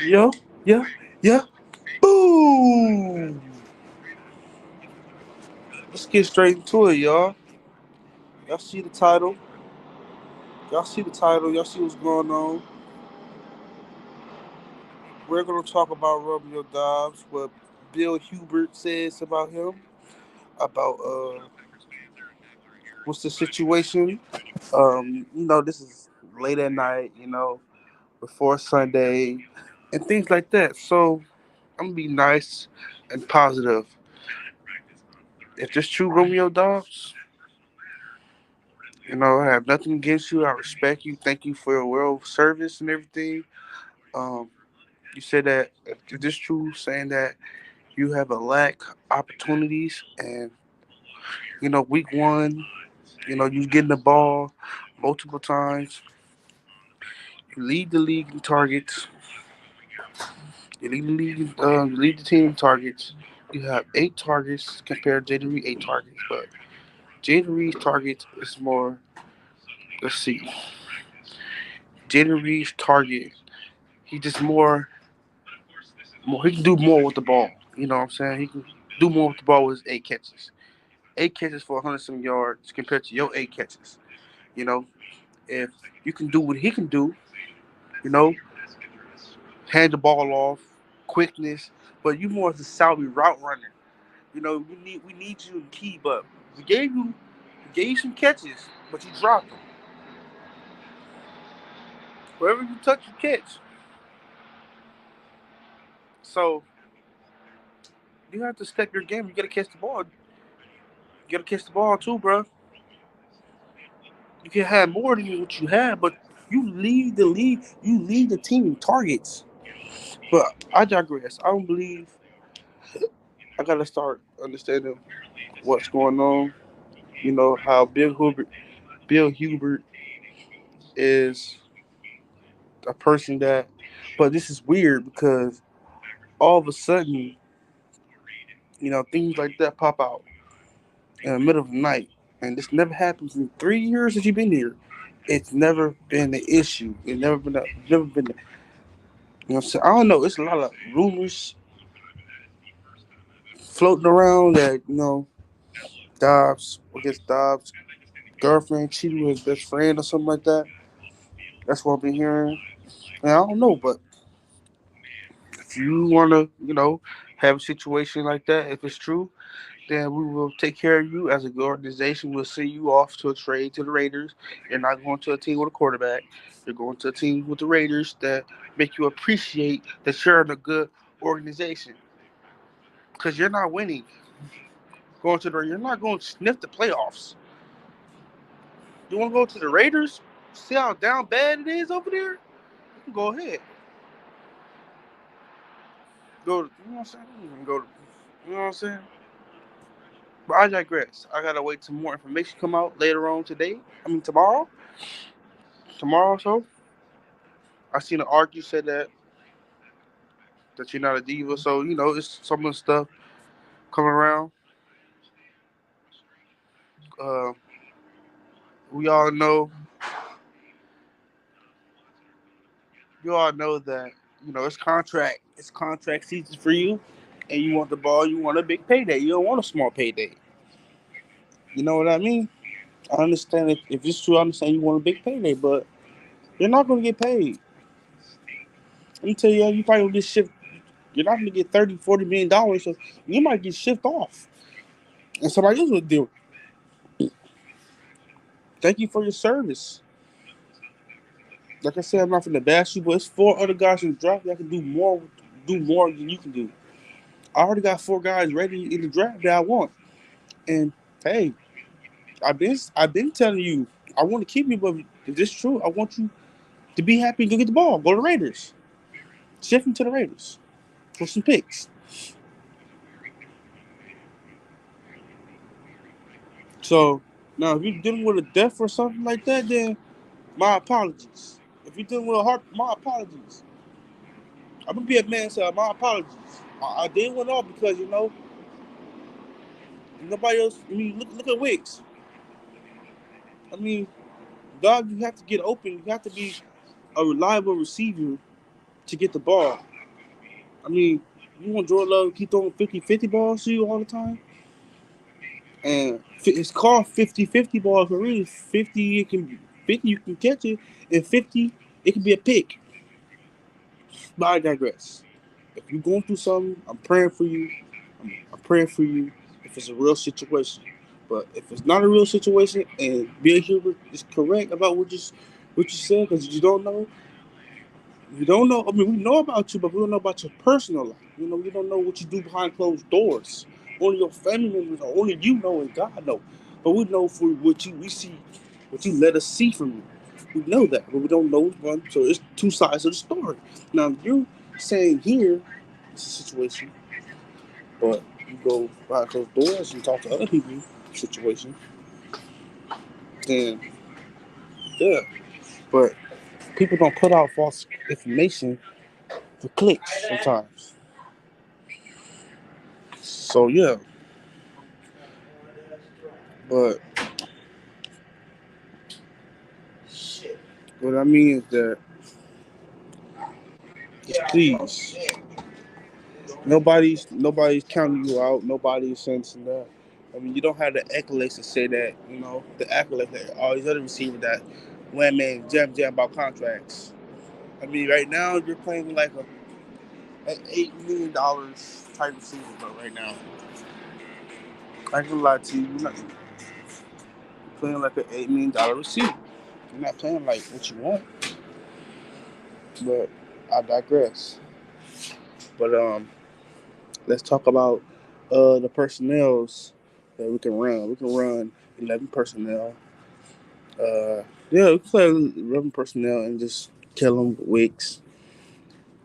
Yeah, yeah, yeah. Boom! Let's get straight into it, y'all. Y'all see the title. Y'all see the title. Y'all see what's going on. We're going to talk about Romeo Dobbs, what Bill Hubert says about him, about what's the situation. This is late at night, before Sunday, and things like that. So I'm going to be nice and positive. If this true Romeo Dobbs, I have nothing against you. I respect you. Thank you for your world service and everything. Um, you said that if this true, saying that you have a lack opportunities, and week one, you getting the ball multiple times. You lead the league in targets. You lead the league. You lead the team in targets. You have 8 targets compared to Jaden Reed 8 targets, but Jaden Reed's targets is more. Let's see. Jaden Reed's target. He just more. He can do more with the ball. You know what I'm saying? He can do more with the ball with his 8 catches. 8 catches for 100 some yards compared to your 8 catches. You know, if you can do what he can do, you know, hand the ball off, quickness, but you more as a salary route runner. We need you in key, but we gave you some catches, but you dropped them. Wherever you touch, you catch. So you have to step your game. You gotta catch the ball. You gotta catch the ball too, bro. You can have more than what you have, but you lead the league. You lead the team in targets. But I digress. I don't believe I gotta start understanding what's going on. How Bill Hubert is a person that, but this is weird because all of a sudden, things like that pop out in the middle of the night, and this never happens in 3 years that you've been here. It's never been an issue. It's never been. What I'm saying? I don't know. It's a lot of rumors floating around that Dobbs' girlfriend cheated with his best friend or something like that. That's what I've been hearing. And I don't know, but if you want to, have a situation like that, if it's true, then we will take care of you as a good organization. We'll send you off to a trade to the Raiders. You're not going to a team with a quarterback. You're going to a team with the Raiders that make you appreciate that you're in a good organization because you're not winning. You're not going to sniff the playoffs. You want to go to the Raiders? See how down bad it is over there? You can go ahead. You know what I'm saying? You can go to, you know what I'm saying? But I digress. I gotta wait till more information come out later on today. I mean tomorrow. Tomorrow, so I seen an article said that you're not a diva. So it's some of the stuff coming around. Uh, we all know. You all know that It's contract season for you, and you want the ball. You want a big payday. You don't want a small payday. You know what I mean? I understand if it's true. I understand you want a big payday, but you're not going to get paid. Let me tell you, you probably will get shipped. You're not going to get 30, $40 million, so you might get shipped off, and somebody else will do it. Thank you for your service. Like I said, I'm not from the bash you, but it's 4 other guys in the draft that can do more than you can do. I already got 4 guys ready in the draft that I want, and hey, I've been telling you I want to keep you, but if this is true, I want you to be happy and go get the ball. Go to the Raiders. Shift him to the Raiders for some picks. So now, if you're dealing with a death or something like that, then my apologies. If you're dealing with a heart, my apologies. I'm gonna be a man, so my apologies. I did one off because nobody else. I mean, look at Wicks. I mean, dog, you have to get open. You have to be a reliable receiver to get the ball. I mean, you want Jordan Love to keep throwing 50-50 balls to you all the time? And it's called 50-50 balls, but really 50 it can 50 you can catch it, and 50 it can be a pick. But I digress. If you're going through something, I'm praying for you. I'm praying for you if it's a real situation. But if it's not a real situation and Bill Hubert is correct about what you said, because you don't know, we don't know. I mean, we know about you, but we don't know about your personal life. You know, we don't know what you do behind closed doors. Only your family members, or only you know, and God know. But we know for we see, what you let us see from you. We know that, but we don't know one. So it's two sides of the story. Now you're saying here, it's a situation, but you go behind closed doors and talk to other people, situation, and yeah. But people don't put out false information for clicks sometimes. So yeah, but what I mean is that, just please, nobody's counting you out. Nobody's saying that. I mean, you don't have the accolades to say that. You know, the accolades that all these other receivers that one man jam about contracts. I mean, right now you're playing like an $8 million type receiver, but right now, I can lie to you, you're playing like an $8 million receiver. You're not playing like what you want. But I digress. But let's talk about the personnels that we can run. We can run 11 personnel. Yeah, we can play 11 personnel and just kill them with Wicks.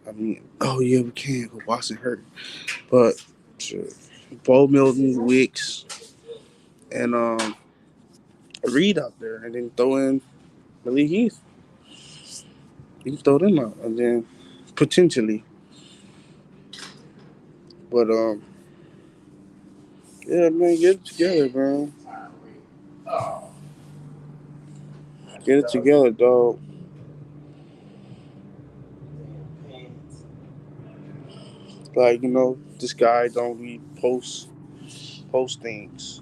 I mean, oh yeah, we can. But Watson hurt, but sure. Bo Milton, Wicks, and Reed out there, and then throw in Malik Heath. You can throw them out, and then potentially. But yeah, man, get it together, man. Get it together, dog. Like, this guy don't read post things,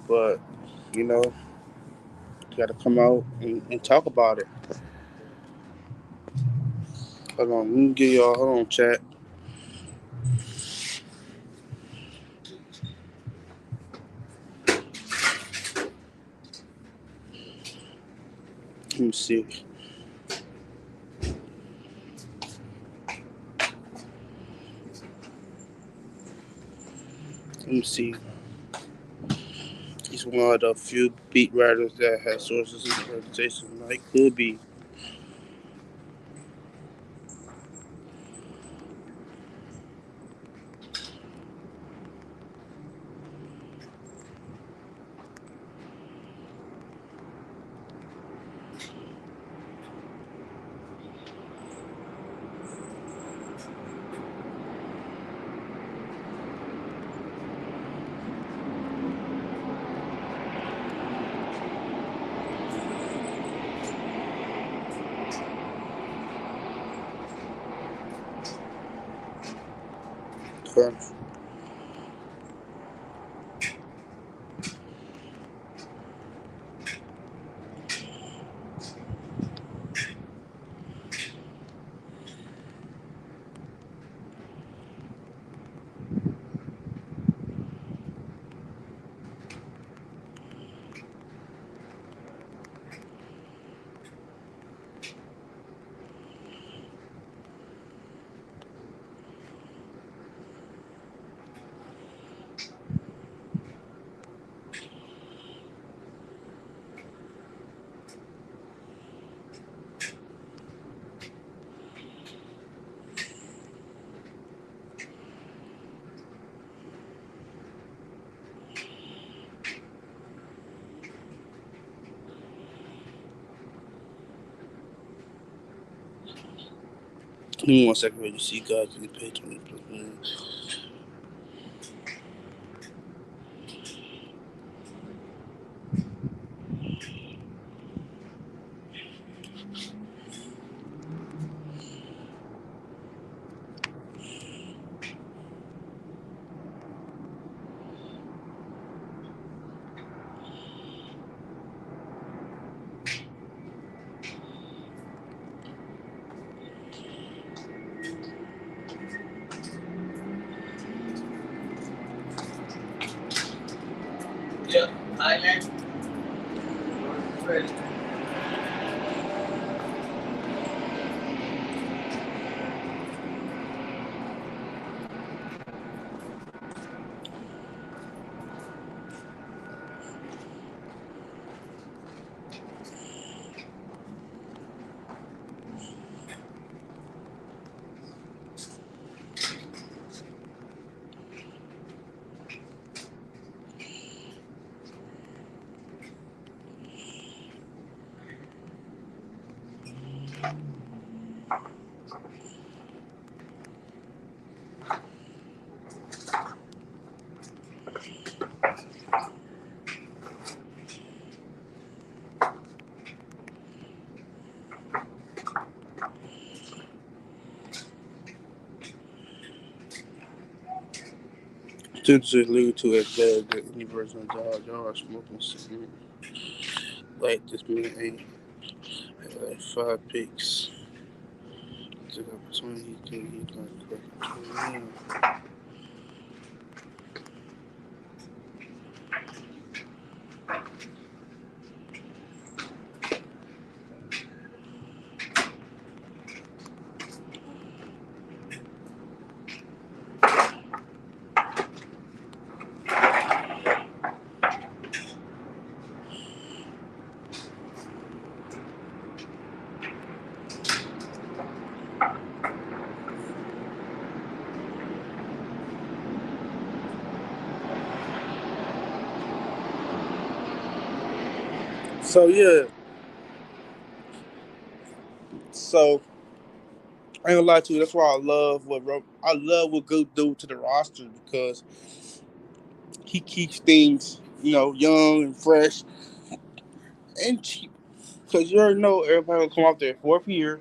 but you know, you got to come out and talk about it. Hold on, let me get y'all. Hold on, chat. Let me see. Let me see. He's one of the few beat writers that has sources in the organization. Like, could be. Okay. Give me 1 second where you see guys in the page 20 plus minutes. Tendencies lead to a bad that any person job, y'all are smoking cigarette. Like this man ain't like 5 picks. Took opportunity he think he's gonna quick. So yeah, so I ain't gonna lie to you. That's why I love what Goat do to the roster because he keeps things young and fresh and cheap. Because you already know everybody will come out there 4th year,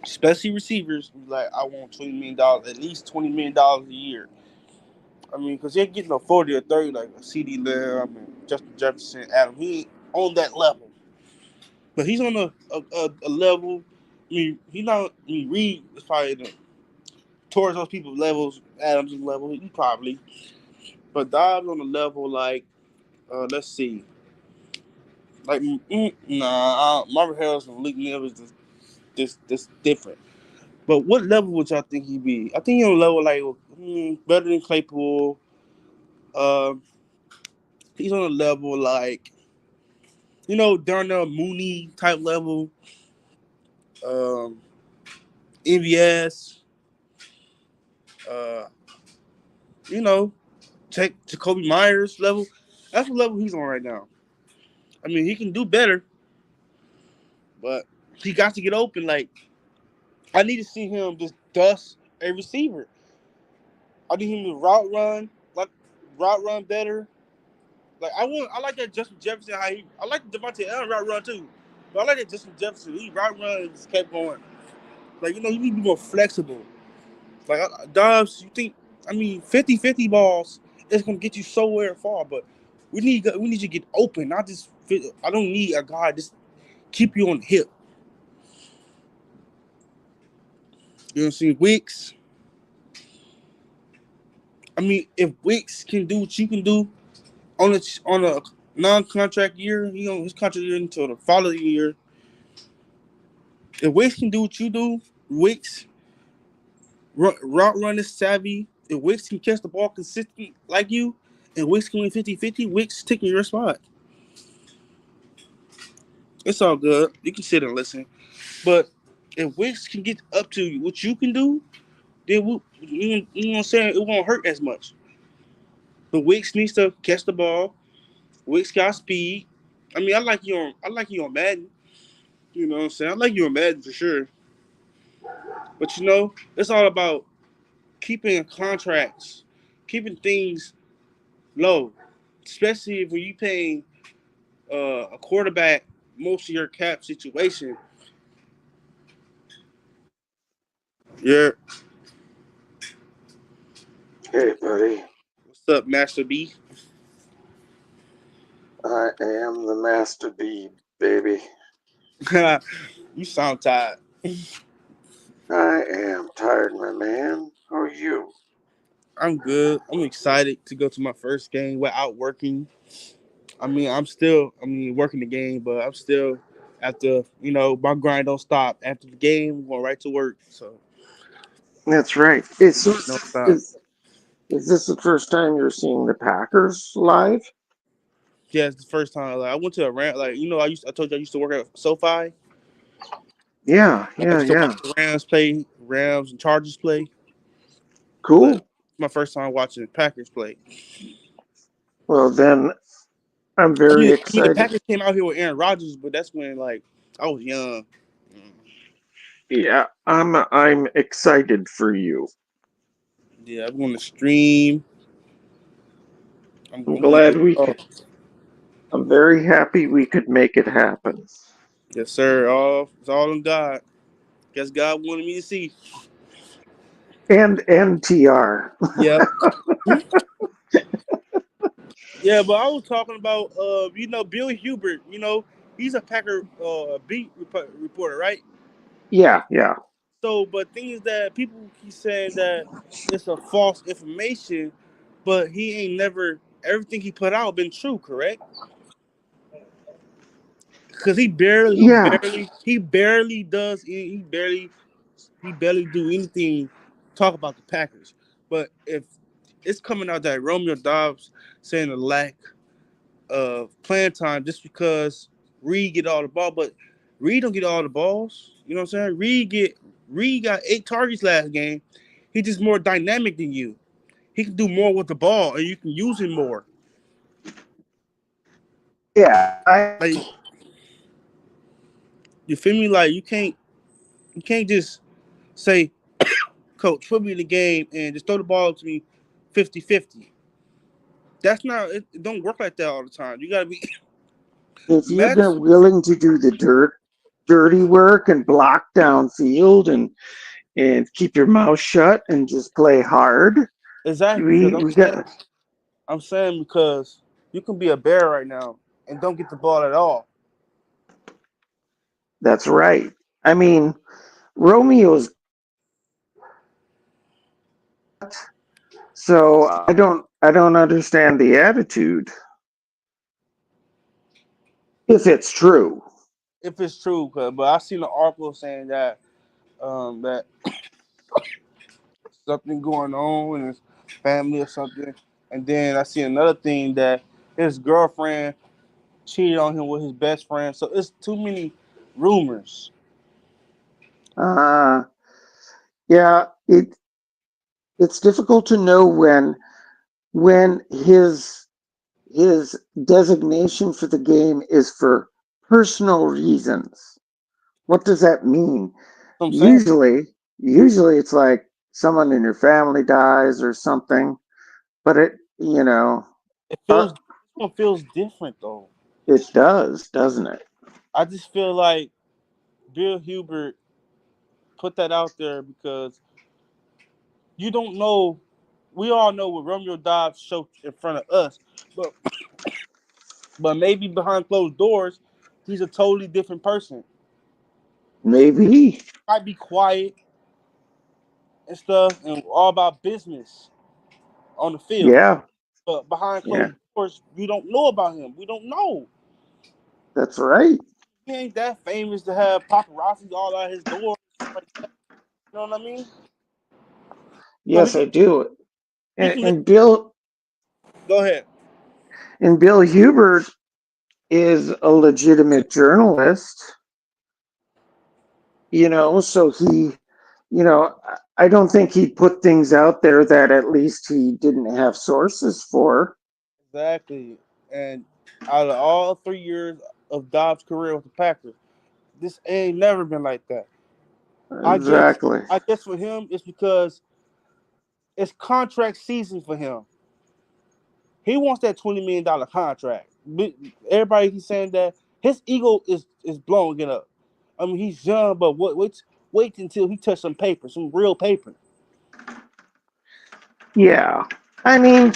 especially receivers. Like I want $20 million, at least $20 million a year. I mean, because they're getting a 40 or 30 like a CD Lamb and Justin Jefferson, Adam. He ain't on that level, but he's on a level. I mean, he's not. I mean, Reed is probably towards those people's levels, Adams' level, he probably. But Dobbs on the level like, let's see, like Marvin Harrison, Malik Neal is this different. But what level would y'all think he'd be? I think he's on a level like better than Claypool. Um, he's on a level like Darnell Mooney type level. Um, MVS. Uh, you know, take Jacoby Myers level. That's what level he's on right now. I mean, he can do better, but he got to get open. Like I need to see him just dust a receiver. I need him to route run better. Like I like that Justin Jefferson. I like Devontae Allen route run too, but I like that Justin Jefferson. He route run and just kept going. Like you need to be more flexible. Like Dobbs, you think? I mean, 50-50 balls is gonna get you somewhere far, but we need you to get open, not just. I don't need a guy just keep you on the hip. You know what I'm saying? Wicks. I mean, if Wicks can do what you can do on a non-contract year, he on his contract year until the following year. If Wicks can do what you do, Wicks route run is savvy. If Wicks can catch the ball consistent like you, and Wicks can win 50-50, Wicks taking your spot. It's all good. You can sit and listen. But if Wicks can get up to what you can do, then you know what I'm saying? It won't hurt as much. But Wicks needs to catch the ball. Wicks got speed. I mean, I like you on Madden. You know what I'm saying? I like you on Madden for sure. But it's all about keeping contracts, keeping things low, especially when you paying a quarterback most of your cap situation. Yeah. Hey, buddy. What's up, Master B? I am the Master D, baby. You sound tired. I am tired, my man. How are you? I'm good. I'm excited to go to my first game without working. I'm still, working the game, but I'm still after, my grind don't stop. After the game, I'm going right to work. So That's right. Is no this, stop. is this the first time you're seeing the Packers live? Yeah, it's the first time. Like I went to a Ram. Like I told you I used to work at SoFi. I Yeah, yeah, used to watch yeah. the Rams play, Rams and Chargers play. But Cool. it's my first time watching the Packers play. Well, then I'm I very mean, the excited. Packers came out here with Aaron Rodgers, but that's when like I was young. Mm. Yeah, I'm excited for you. Yeah, I'm going to stream. I'm I'm going to glad get we oh, could. I'm very happy we could make it happen. yes, sir. It's all in God. Guess God wanted me to see. And NTR. Yep. Yeah, but I was talking about Bill Hubert. He's a Packer beat reporter, right? Yeah, yeah. So, but things that people keep saying that it's a false information, but he ain't never everything he put out been true, correct? Because Yeah. he barely does, he barely do anything talk about the Packers. But if it's coming out that Romeo Doubs saying the lack playing time just because Reed get all the ball, but Reed don't get all the balls. You know what I'm saying? Reed got 8 targets last game. He's just more dynamic than you. He can do more with the ball, and you can use him more. Yeah. Like you feel me? Like you can't just say, "Coach, put me in the game and just throw the ball to me 50-50." That's not. It don't work like that all the time. You gotta be If you're match willing to do the dirty work and block downfield and keep your mouth shut and just play hard, exactly because we got. I'm saying because you can be a bear right now and don't get the ball at all. That's right. I mean, Romeo's so I don't understand the attitude if it's true. If it's true, but I seen an article saying that something going on in his family or something, and then I see another thing that his girlfriend cheated on him with his best friend. So it's too many rumors. Uh yeah, it's difficult to know when his designation for the game is for personal reasons. What does that mean? So I'm saying Usually it's like someone in your family dies or something, but it uh, feels this one feels different though. it does, doesn't it? I just feel like Bill Hubert put that out there because you don't know. We all know what Romeo Dobbs showed in front of us, but maybe behind closed doors, he's a totally different person. Maybe. Might be quiet and stuff, and all about business on the field, Yeah, but behind yeah, closed doors, we don't know about him. We don't know. that's right. He ain't that famous to have paparazzi all out his door. Like that. You know what I mean? So Yes, I do. he And, can make. and Bill Go ahead. and Bill Hubert is a legitimate journalist, so I don't think he put things out there that at least he didn't have sources for. Exactly. And out of all 3 years of Dobbs' career with the Packers, this ain't never been like that. I guess Exactly. I guess for him it's because it's contract season for him. He wants that $20 million contract. Everybody he's saying that his ego is blowing it up. I mean he's young, but wait until he touch some paper, some real paper. Yeah. I mean,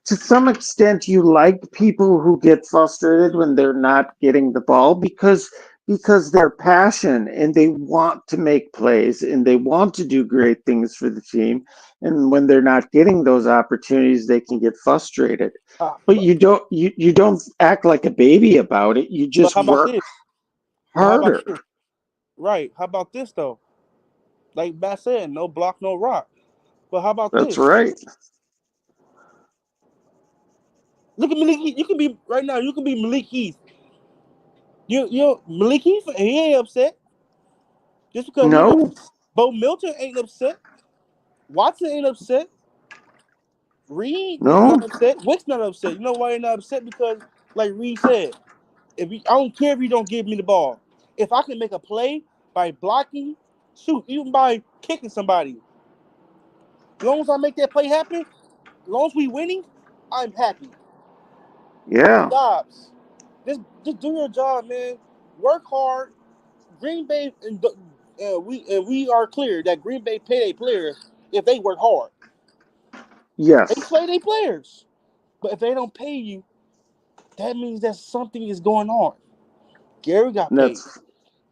to some extent, you like people who get frustrated when they're not getting the ball because because they're passion and they want to make plays and they want to do great things for the team. And when they're not getting those opportunities, they can get frustrated. Uh, But but you don't act like a baby about it. You but just how about work this? But how about harder. this? Right. How about this though? Like Bat said, no block, no rock. But how about That's this? right. Look at Malik Heath. You can be right now. You can be Malik Heath. You Malik Heath. He ain't upset just because he won. No, Bo Milton ain't upset. Watson ain't upset. Reed is not no, upset. Wick's not upset. You know why they're not upset? Because, like Reed said, I don't care if you don't give me the ball. If I can make a play by blocking, shoot, even by kicking somebody, as long as I make that play happen, as long as we winning, I'm happy. yeah, Dobbs, just do your job, man. Work hard. Green Bay and we are clear that Green Bay pay their players if they work hard. They yes, play their players, but if they don't pay you, that means that something is going on. Gary got paid. that's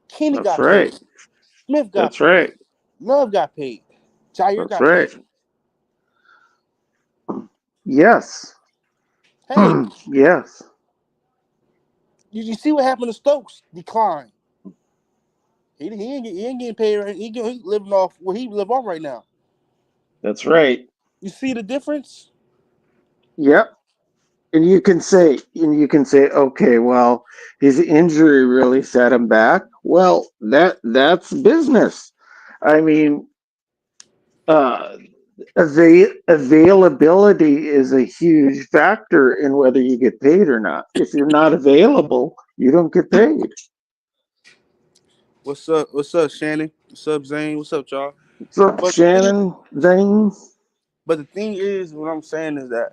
Kenny that's got right. paid. Smith got That's paid. right. Love got paid. Jair That's got right. paid. Yes, Hey, yes, you see what happened to Stokes? Decline. He ain't getting paid. Right. He living off what he live off right now. that's right. You see the difference? Yep. And you can say, okay, well, his injury really set him back. Well, that's business. I mean, uh, availability is a huge factor in whether you get paid or not. If you're not available, you don't get paid. What's up? What's up, Shannon? What's up, Zane? What's up, y'all? What's up, But the thing, Shannon? Zane? but the thing is, what I'm saying is that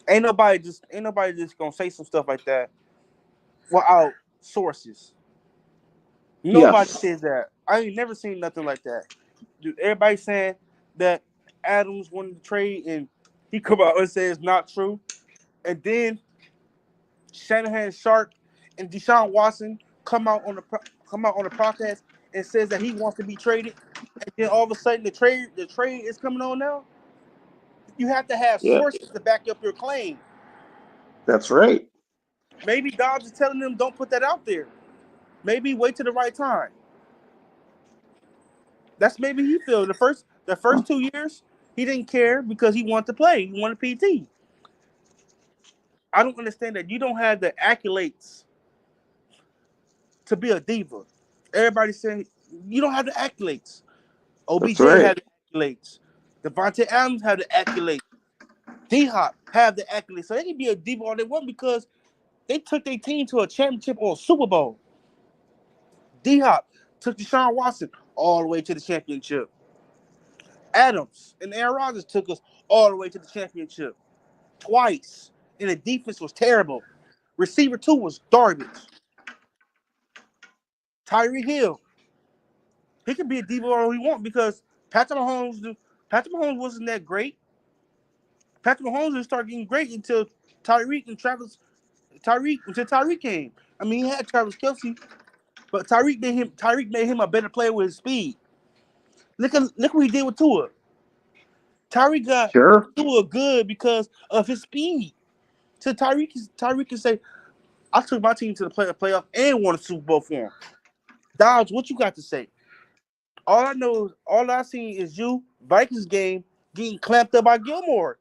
ain't nobody just gonna say some stuff like that without sources. Nobody Yes. says that. I ain't never seen nothing like that. Dude, everybody saying that Adams wanted to trade and he come out and say it's not true. And then Shanahan Shark and Deshaun Watson come out on the podcast and says that he wants to be traded. And then all of a sudden the trade is coming on now. You have to have Yeah, sources to back up your claim. that's right. Maybe Dobbs is telling them don't put that out there. Maybe wait till the right time. That's maybe he feels the first 2 years he didn't care because he wanted to play. He wanted PT. I don't understand that you don't have the accolades to be a diva. Everybody's saying you don't have the accolades. That's OBJ right. had the accolades. Devontae Adams had the accolades. D Hop have the accolades. So they can be a diva all they want because they took their team to a championship or a Super Bowl. D Hop took Deshaun Watson all the way to the championship. Adams and Aaron Rodgers took us all the way to the championship twice. And the defense was terrible. Receiver two was garbage. Tyree Hill, he can be a diva all he want because Patrick Mahomes wasn't that great. Patrick Mahomes didn't start getting great until Tyreek came. I mean, he had Travis Kelsey, but Tyreek made him a better player with his speed. Look what he did with Tua. Tyreek got Sure. Tua good because of his speed. So Tyreek can say, I took my team to the playoff and won a Super Bowl for him. Dobbs, what you got to say? All I seen is you Vikings game getting clamped up by Gilmore.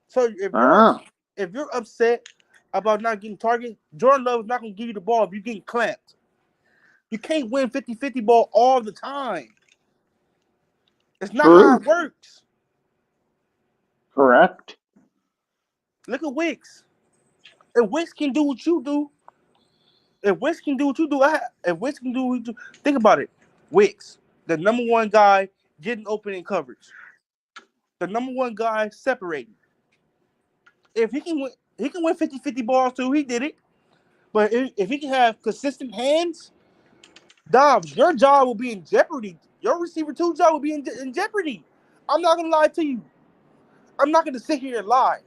So Ah, if you're upset about not getting targeted, Jordan Love is not going to give you the ball if you're getting clamped. You can't win 50-50 ball all the time. It's not how true. it works. Correct. Look at Wicks. If Wicks can do what you do, if Wicks can do what you do, if Wicks can do what you do, think about it. Wicks, the number one guy getting open in coverage, the number one guy separating. If he can win 50-50 balls too. He did it. But if he can have consistent hands, Dobbs, your job will be in jeopardy. Your receiver two job will be in jeopardy. I'm not gonna lie to you. I'm not gonna sit here and lie.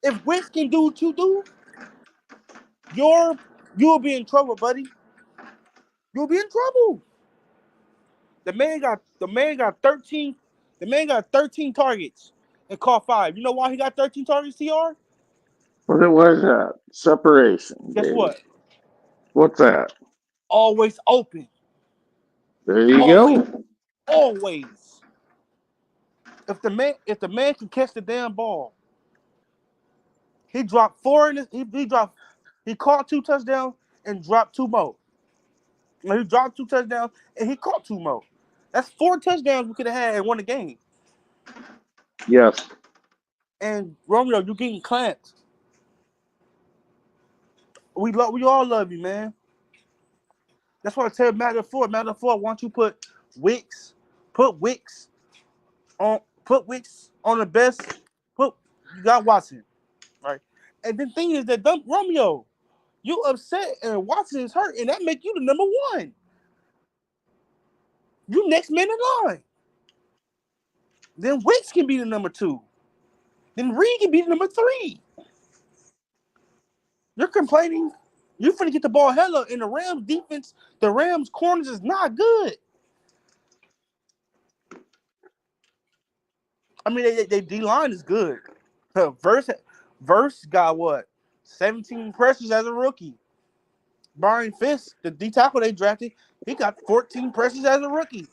If Wentz can do what you do, you're you'll be in trouble, buddy. You'll be in trouble. The man got 13. The man got 13 targets and caught five. You know why he got 13 targets, TR? What it was that? Separation, Guess baby. what? What's that? Always open. There you Always, go. always. If the man can catch the damn ball, he dropped four in his, he caught two touchdowns and dropped two more. He dropped two touchdowns and he caught two more. That's four touchdowns we could have had and won the game. Yes. And Romeo, you getting clamped. We all love you, man. That's why I tell Matter of Ford. Matter of Ford, why don't you Wicks, put Wicks put Wicks on the best. Put You got Watson, right? And the thing is that Romeo, you upset and Watson is hurt, and that make you the number one. You next man in line. Then Wicks can be the number two. Then Reed can be the number three. You're complaining. You're finna get the ball hella in the Rams defense. The Rams corners is not good. I mean, they D line is good. Verse got what? 17 pressures as a rookie. Brian Fisk, the D tackle they drafted, he got 14 pressures as a rookie.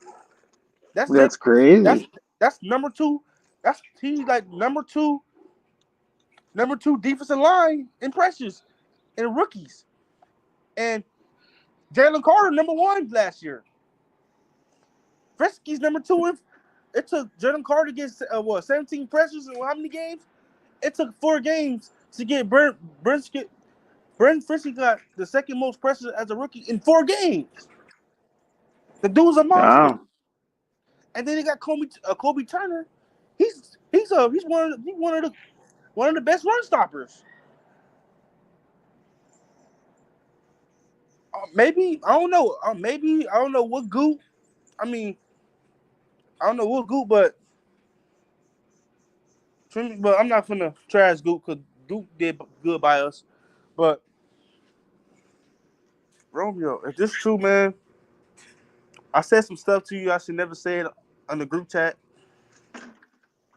That's their That's that's crazy. that's number two. That's he's like number two defensive line in pressures in rookies. And Jalen Carter number one last year. Frisky's number two. It took Jalen Carter to get 17 pressures in how many games? It took 4 games to get Brent Frisky got the second most pressures as a rookie in 4 games. The dude's a monster. Yeah. And then they got Kobe Turner. He's one of the best run stoppers. Maybe I don't know. Maybe I don't know what goop. I mean, I don't know what goop, but I'm not gonna trash goop because goop did good by us. But Romeo, if this is true, man, I said some stuff to you I should never say it on the group chat.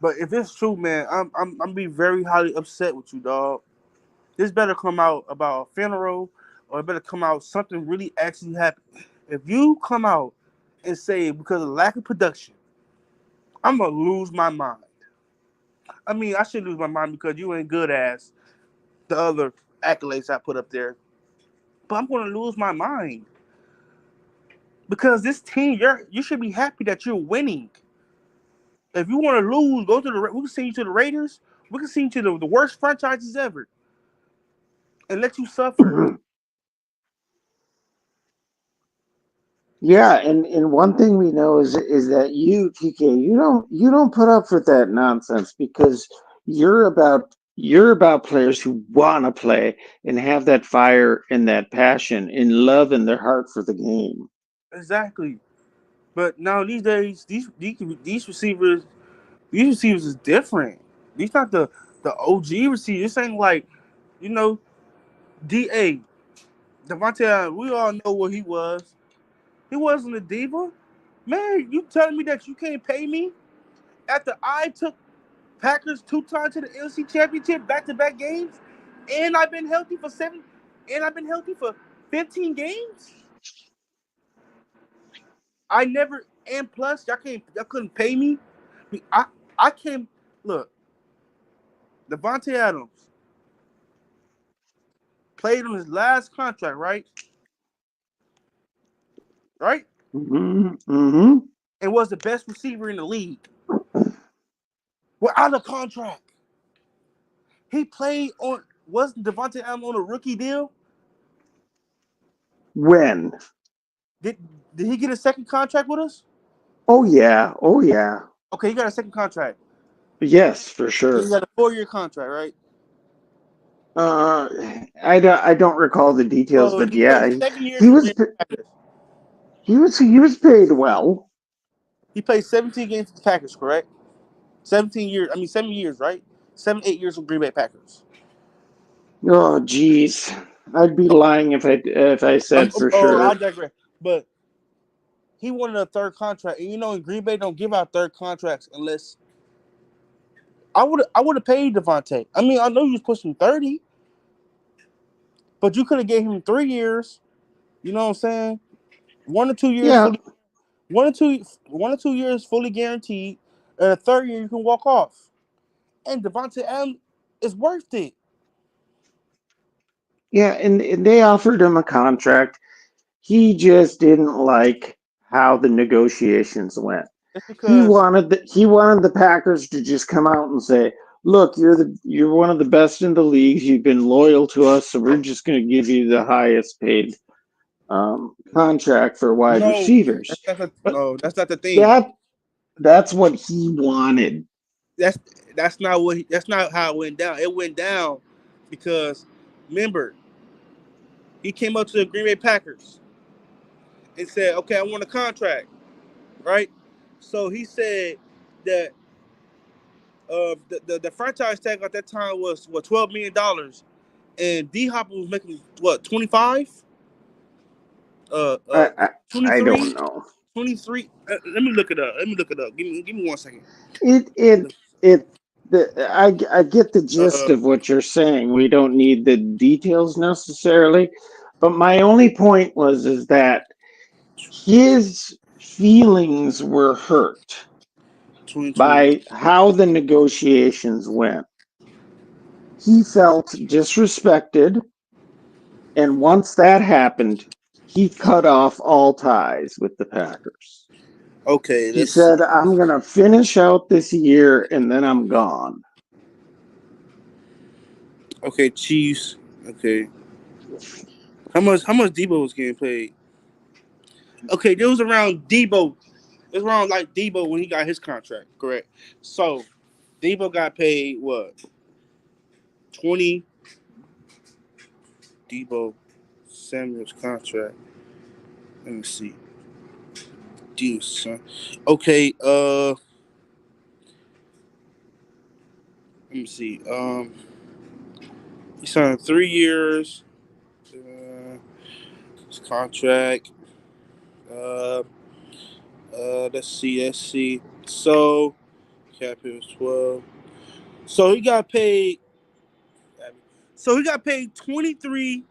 But if it's true, man, I'm be very highly upset with you, dog. This better come out about a funeral, or it better come out something really actually happened. If you come out and say because of lack of production, I'm gonna lose my mind. I mean, I should lose my mind because you ain't good as the other accolades I put up there. But I'm gonna lose my mind because this team, you should be happy that you're winning. If you want to lose, go to we can send you to the Raiders. We can send you to the worst franchises ever and let you suffer. Yeah, and one thing we know is that you, TK, you don't put up with that nonsense because you're about players who want to play and have that fire and that passion and love in their heart for the game. Exactly. But now these days, these receivers, these receivers is different. These not the OG receivers. This ain't like, you know, Da Devontae Adams. We all know what he was. He wasn't a diva. Man, you telling me that you can't pay me after I took Packers 2 times to the NFC Championship back-to-back games, and I've been healthy for and I've been healthy for 15 games. I never and plus y'all couldn't pay me. I can't look. Devontae Adams played on his last contract, right? Right, Mm-hmm. and was the best receiver in the league. We're out of contract. He played on wasn't Devontae Adams on a rookie deal? When? Did did he get a second contract with us? Oh yeah, oh yeah, Okay, he got a second contract. yes, for He sure. got a 4-year contract, right? Uh, I don't recall the details, So but he played yeah, 7 years he with the was Green Bay Packers. he was paid well. He played 17 games with the Packers, correct? 17 years. I mean, 7 years, right? 7, 8 years with Green Bay Packers. Oh, geez. I'd be lying if I said for I sure. digress. But he wanted a third contract, and in Green Bay don't give out third contracts unless I would have paid Devontae. I mean, I know you was pushing 30, but you could have gave him 3 years. You know what I'm saying? 1 or 2 years Yeah, fully, 1 or 2 years fully guaranteed, and a third year you can walk off. And Devontae Adams is worth it. yeah, and they offered him a contract. He just didn't like how the negotiations went. It's He because wanted the Packers to just come out and say, "Look, you're one of the best in the league. You've been loyal to us, so we're just going to give you the highest paid contract for wide no, receivers." But that's not the thing. that that's what he wanted. That's that's not how it went down. It went down because remember he came up to the Green Bay Packers and said, "Okay, I want a contract." Right? So he said that the franchise tag at that time was what $12 million, and D Hop was making what 25, uh, I uh, I, I 23, don't know. 23. Let me look it up. Let me look it up. Give me 1 second. It it it. I get the gist Uh, of what you're saying. We don't need the details necessarily, but my only point was is that his feelings were hurt 2020. by how the negotiations went. He felt disrespected, and once that happened, he cut off all ties with the Packers. Okay, He let's see. said, "I'm going to finish out this year and then I'm gone." Okay, Chiefs. Okay, how much Debo was getting paid? Okay, it was around Debo. It was around like Debo when he got his contract. Correct. So Debo got paid what 20. Debo Samuel's contract. Let me see. Debo son. Okay. Let me see. He signed 3 years. His contract. Uh, let's see. Let's see. So cap hit was 12. So he got paid. So he got paid 23.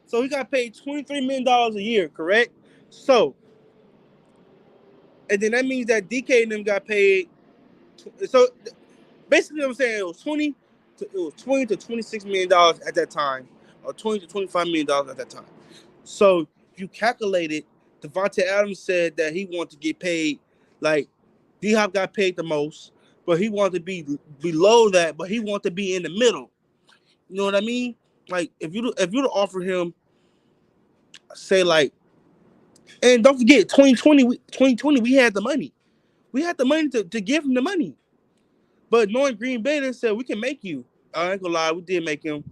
So he got paid $23 million a year. Correct. So and then that means that DK and them got paid. So basically, what I'm saying it was 20 to $26 million at that time, or $20 to $25 million at that time. So if you calculate it, Devontae Adams said that he wanted to get paid like D Hop got paid the most, but he wanted to be below that, but he wanted to be in the middle. You know what I mean? Like if you'd offer him, say like, and don't forget 2020 we had the money. We had the money to give him the money. But knowing Green Bay, they said we can make you. I ain't gonna lie, we did make him.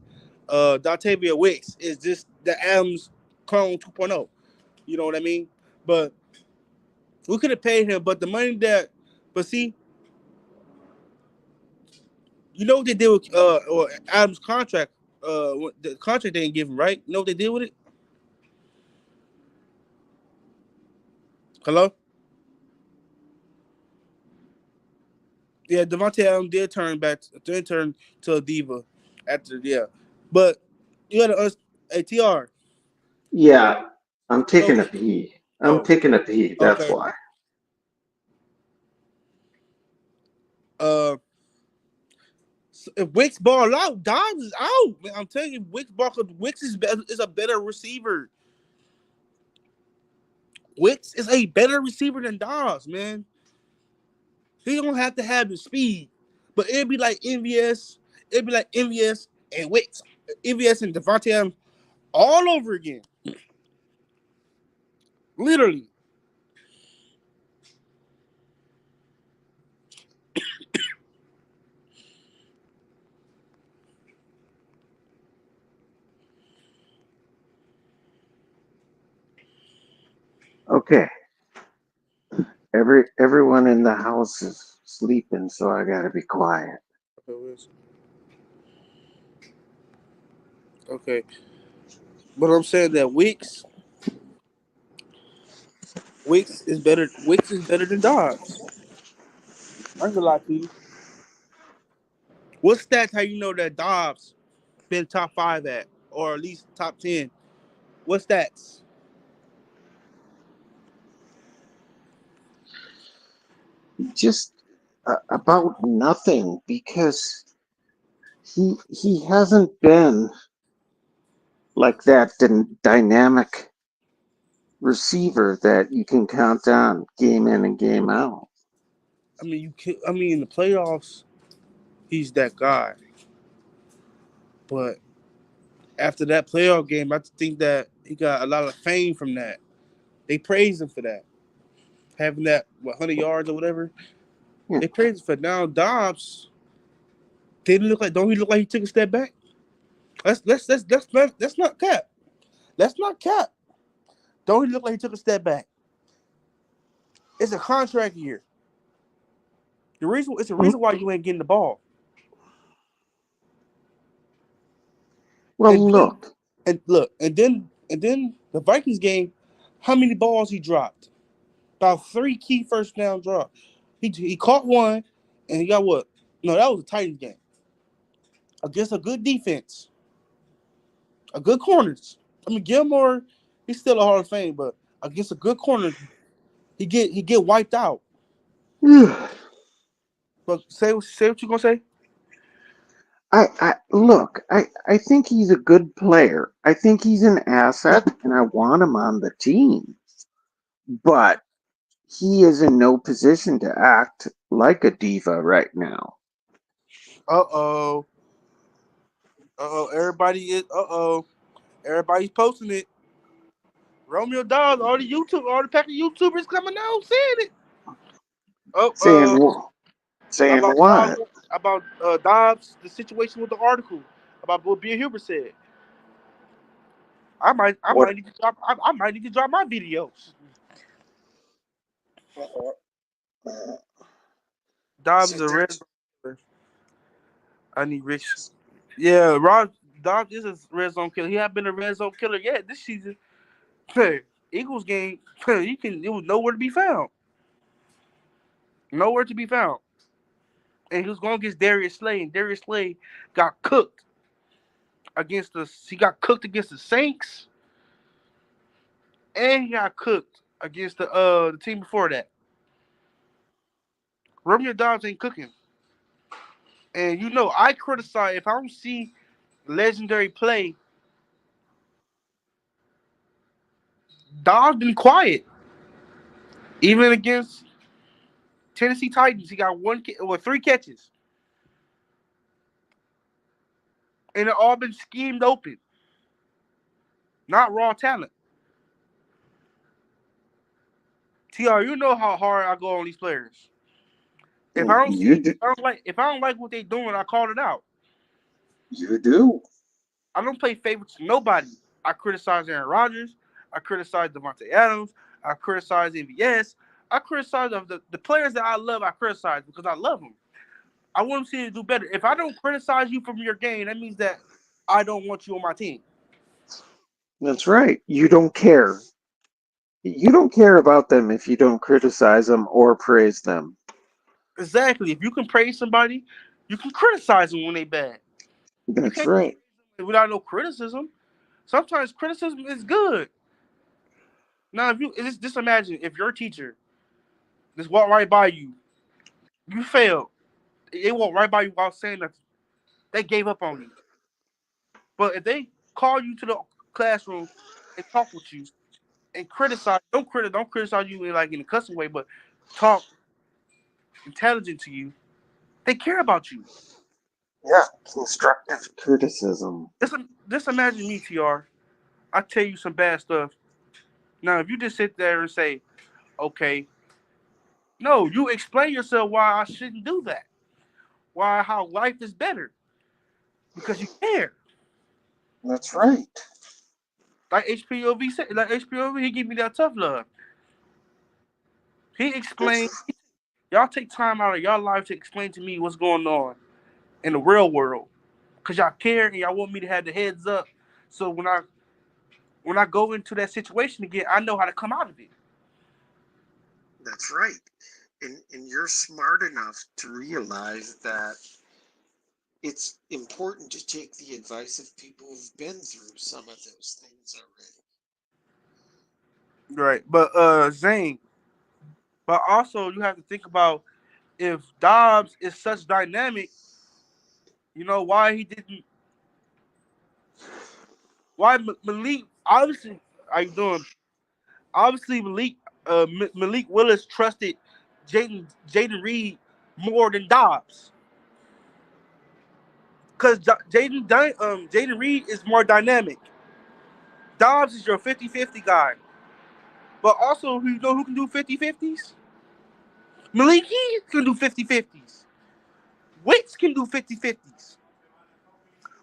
Dontavia Wicks is just the Adams clone 2.0. You know what I mean? But we could have paid him, but the money that, but see, you know what they did with or Adams' contract? The contract they didn't give him, right? You know what they did with it? Hello? Yeah, Devontae Adams did turn to a diva after, yeah. But you gotta understand, ATR. Yeah, I'm taking So, a pee. I'm oh, taking a pee. That's okay. why. Uh, So if Wicks ball out, Dobbs is out. Man, I'm telling you, Wicks ball because Wicks is a better receiver. Wicks is a better receiver than Dobbs, man. He don't have to have the speed, but it'd be like MVS. It'd be like MVS and Wicks, MVS and Devontae Adams all over again. Literally. Okay, everyone in the house is sleeping, so I gotta be quiet. Okay. Okay. But I'm saying that Wicks is better than Dobbs. I ain't gonna lie to you. What stats how you know that Dobbs been top five at, or at least top 10? What stats? Just about nothing because he hasn't been like that dynamic receiver that you can count on game in and game out. I mean, I mean, in the playoffs, he's that guy. But after that playoff game, I think that he got a lot of fame from that. They praised him for that, having that 100 yards or whatever. Yeah. They praised him for now. Dobbs didn't look like. Don't he look like he took a step back? That's not cap. That's not cap. Don't he look like he took a step back? It's a contract year. It's a Mm, reason why you ain't getting the ball. well, And then look, and look and then the Vikings game, how many balls he dropped? About three key first down drops. He caught one, and he got what? No, that was a Titans game against a good defense, a good corners. I mean, Gilmore, he's still a Hall of Fame, but against a good corner, he get wiped out. I But say what you gonna say. I think he's a good player. I think he's an asset, and I want him on the team. But he is in no position to act like a diva right now. Uh oh, everybody's posting it. Romeo Dawes, all the pack of YouTubers coming out saying it. Uh Saying oh, saying about Dobbs, what? Dobbs, the situation with the article about what Bill Huber said. I What? might need to drop, I might need to drop my videos. Dobbs is a red zone killer. I need Rich. Yeah, Dobbs is a red zone killer. He had been a red zone killer yet this season. Hey, Eagles game, it was nowhere to be found. Nowhere to be found. And he was going against Darius Slay, and Darius Slay got cooked he got cooked against the Saints, and he got cooked against the team before that. Romeo Dobbs ain't cooking. And I criticize if I don't see legendary play, Dobbs been quiet. Even against Tennessee Titans, he got three catches. And it all been schemed open. Not raw talent. TR, you know how hard I go on these players. You do. If I don't like what they doing, I call it out. You do. I don't play favorites to nobody. I criticize Aaron Rodgers. I criticize Devontae Adams. I criticize MVS. I criticize the players that I love. I criticize because I love them. I want to see you do better. If I don't criticize you from your game, that means that I don't want you on my team. That's right. You don't care. You don't care about them if you don't criticize them or praise them. Exactly. If you can praise somebody, you can criticize them when they bad. You That's can't right. praise them without no criticism. Sometimes criticism is good. Now, if you just imagine if your teacher just walked right by you, you failed. They walked right by you while saying that they gave up on you. But if they call you to the classroom and talk with you and don't criticize you in a cussing way, but talk intelligent to you, they care about you. Yeah, constructive criticism. Just imagine me, TR. I tell you some bad stuff. Now, if you just sit there and say, okay, no, you explain yourself why I shouldn't do that. Why how life is better. Because you care. That's right. Like HPOV, he give me that tough love. He explained, That's y'all take time out of y'all life to explain to me what's going on in the real world. Because y'all care and y'all want me to have the heads up. So when I when I go into that situation again, I know how to come out of it. That's right. And you're smart enough to realize that it's important to take the advice of people who've been through some of those things Right. But Zane, but also you have to think about if Dobbs is such dynamic, why he didn't why Malik obviously how you doing? Obviously Malik Willis trusted Jaden Reed more than Dobbs. Because Jaden Reed is more dynamic. Dobbs is your 50-50 guy. But also, you know who can do 50-50s? Malik Key can do 50-50s. Wicks can do 50-50s.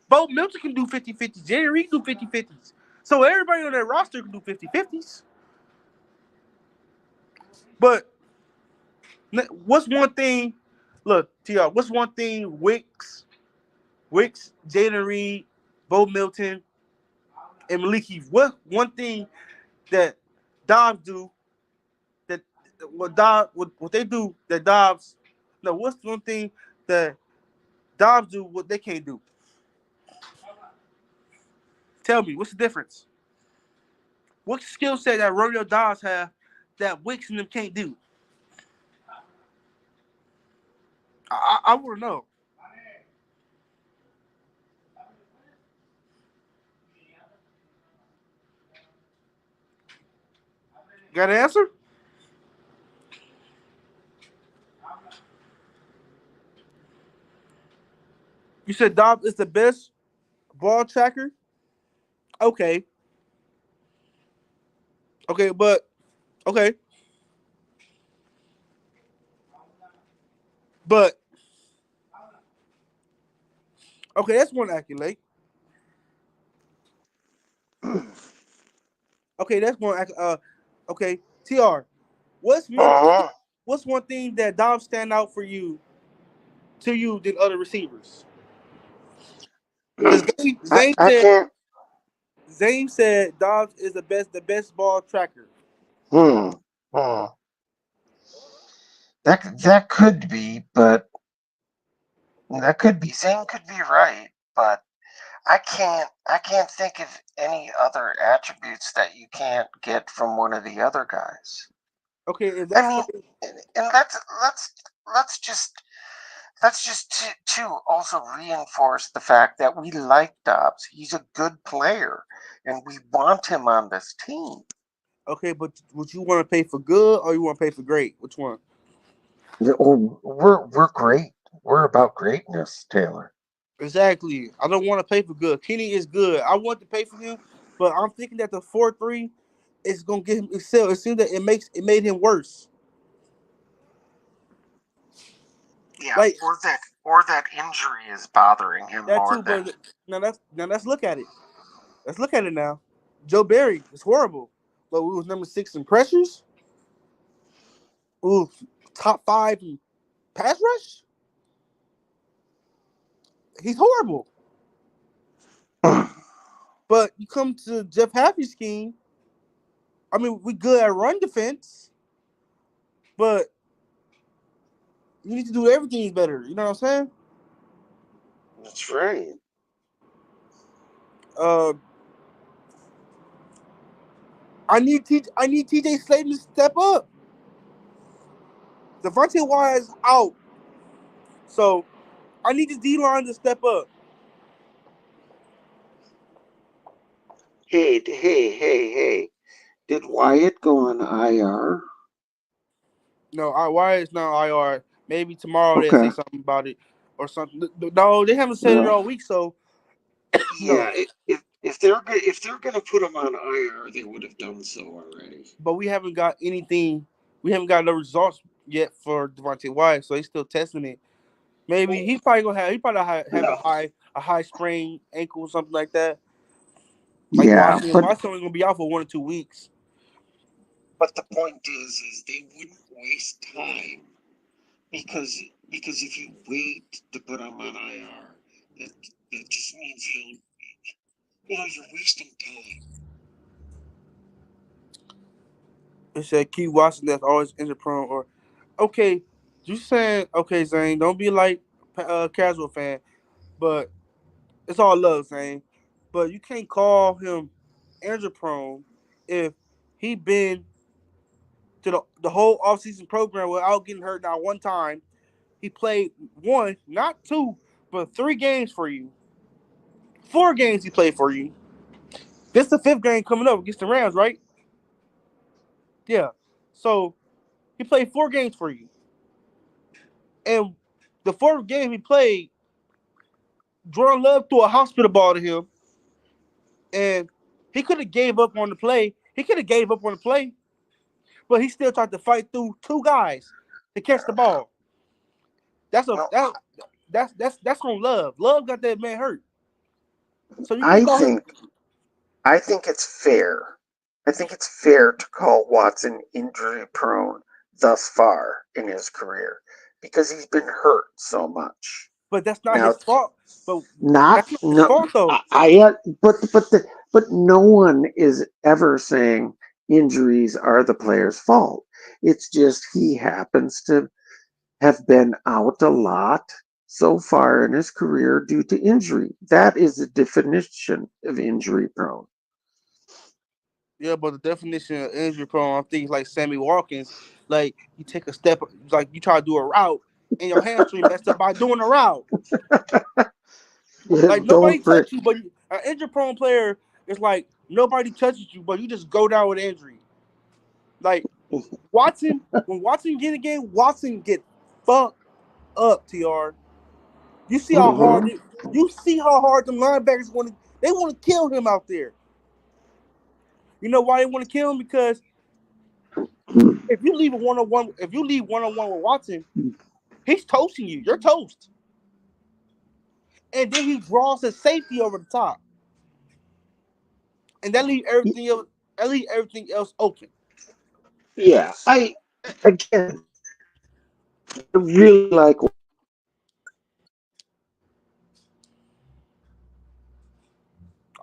Bo Milton can do 50-50s. Jerry Reed do 50-50s. So everybody on that roster can do 50-50s. But what's one thing? Look, TR, what's one thing Wicks, Jaden Reed, Bo Milton, and Malik Heath? What one thing that Dobbs do that what they do that Dobbs no, what's one thing that Dobbs do what they can't do? Tell me, what's the difference? What skill set that Romeo Dobbs have that Wicks and them can't do? I want to know. Got an answer? You said Dobbs is the best ball tracker. Okay, okay, but okay, but okay. That's one accolade. already. Okay, that's one. Okay, Tr. What's one? Uh-huh. What's one thing that Dobbs stand out for you to you than other receivers? Because I can't. Zane said Dobbs is the best ball tracker. Hmm. Hmm. That could be, but that could be. Zane could be right, but I can't think of any other attributes that you can't get from one of the other guys. Okay, if I that's mean, the and let's just to also reinforce the fact that we like Dobbs. He's a good player, and we want him on this team. okay, but would you want to pay for good or you want to pay for great? Which one? Oh, we're great. We're about greatness, Taylor. Exactly. I don't want to pay for good. Kenny is good. I want to pay for him, but I'm thinking that the 4-3 is gonna get him excel. It seems that it made him worse. Yeah, Like or that injury is bothering him that more too, than. but now let's look at it. Let's look at it now. Joe Barry is horrible, but we was number 6 in pressures. Ooh, top 5 in pass rush. He's horrible. But you come to Jeff Happy's scheme. I mean, we good at run defense, but you need to do everything better. You know what I'm saying? That's right. Uh, I need TJ Slayton to step up. Devontae Wyatt is out, so I need the D line to step up. Hey. Did Wyatt go on IR? No, Wyatt is now IR. Maybe tomorrow they'll say Okay. something about it or something. No, they haven't said it Well, all week, so no. yeah. If they're gonna put him on IR, they would have done so already. But we haven't got anything. We haven't got no results yet for Devontae Wyatt, so he's still testing it. Maybe Well, he probably gonna have have no. a high sprained ankle or something like that. Like Yeah, Washington, but Washington gonna be out for 1 or 2 weeks. the point is they wouldn't waste time because if you wait to put him on IR, that that just means you're wasting time. It said Key Watson that's always injury prone. Or okay, you saying okay, Zane? Don't be like casual fan, but it's all love, Zane. But you can't call him injury prone if he been to the whole offseason program without getting hurt not one time. He played one, not two, but 3 games for you. 4 games he played for you. This the fifth game coming up against the Rams, right? Yeah. So he played 4 games for you. And the fourth game he played, Jordan Love threw a hospital ball to him, and he could have gave up on the play. He could have gave up on the play, but he still tried to fight through 2 guys to catch the ball. That's a Well, that's on Love. Love got that man hurt, so you can't I call him. think I think it's fair. I think it's fair to call Watson injury prone thus far in his career because he's been hurt so much. But that's not Now, his fault. But not that's not his no, fault though. but no one is ever saying injuries are the player's fault. It's just he happens to have been out a lot so far in his career due to injury. That is the definition of injury prone. Yeah, but the definition of injury prone on things like Sammy Watkins, like you take a step, like you try to do a route, and your hamstring messed up by doing a route. Like nobody Don't for touched you, but an injury prone player is like nobody touches you, but you just go down with injury. Like Watson, when Watson get a game, Watson get fucked up. Tr, you see how hard hmm you see how hard the linebackers want to. They want to kill him out there. You know why they want to kill him? Because if you leave a one on one, if you leave one on one with Watson, he's toasting you. You're toast. And then he draws his safety over the top, and that leaves everything else. That leaves everything else open. Yeah, I again I really like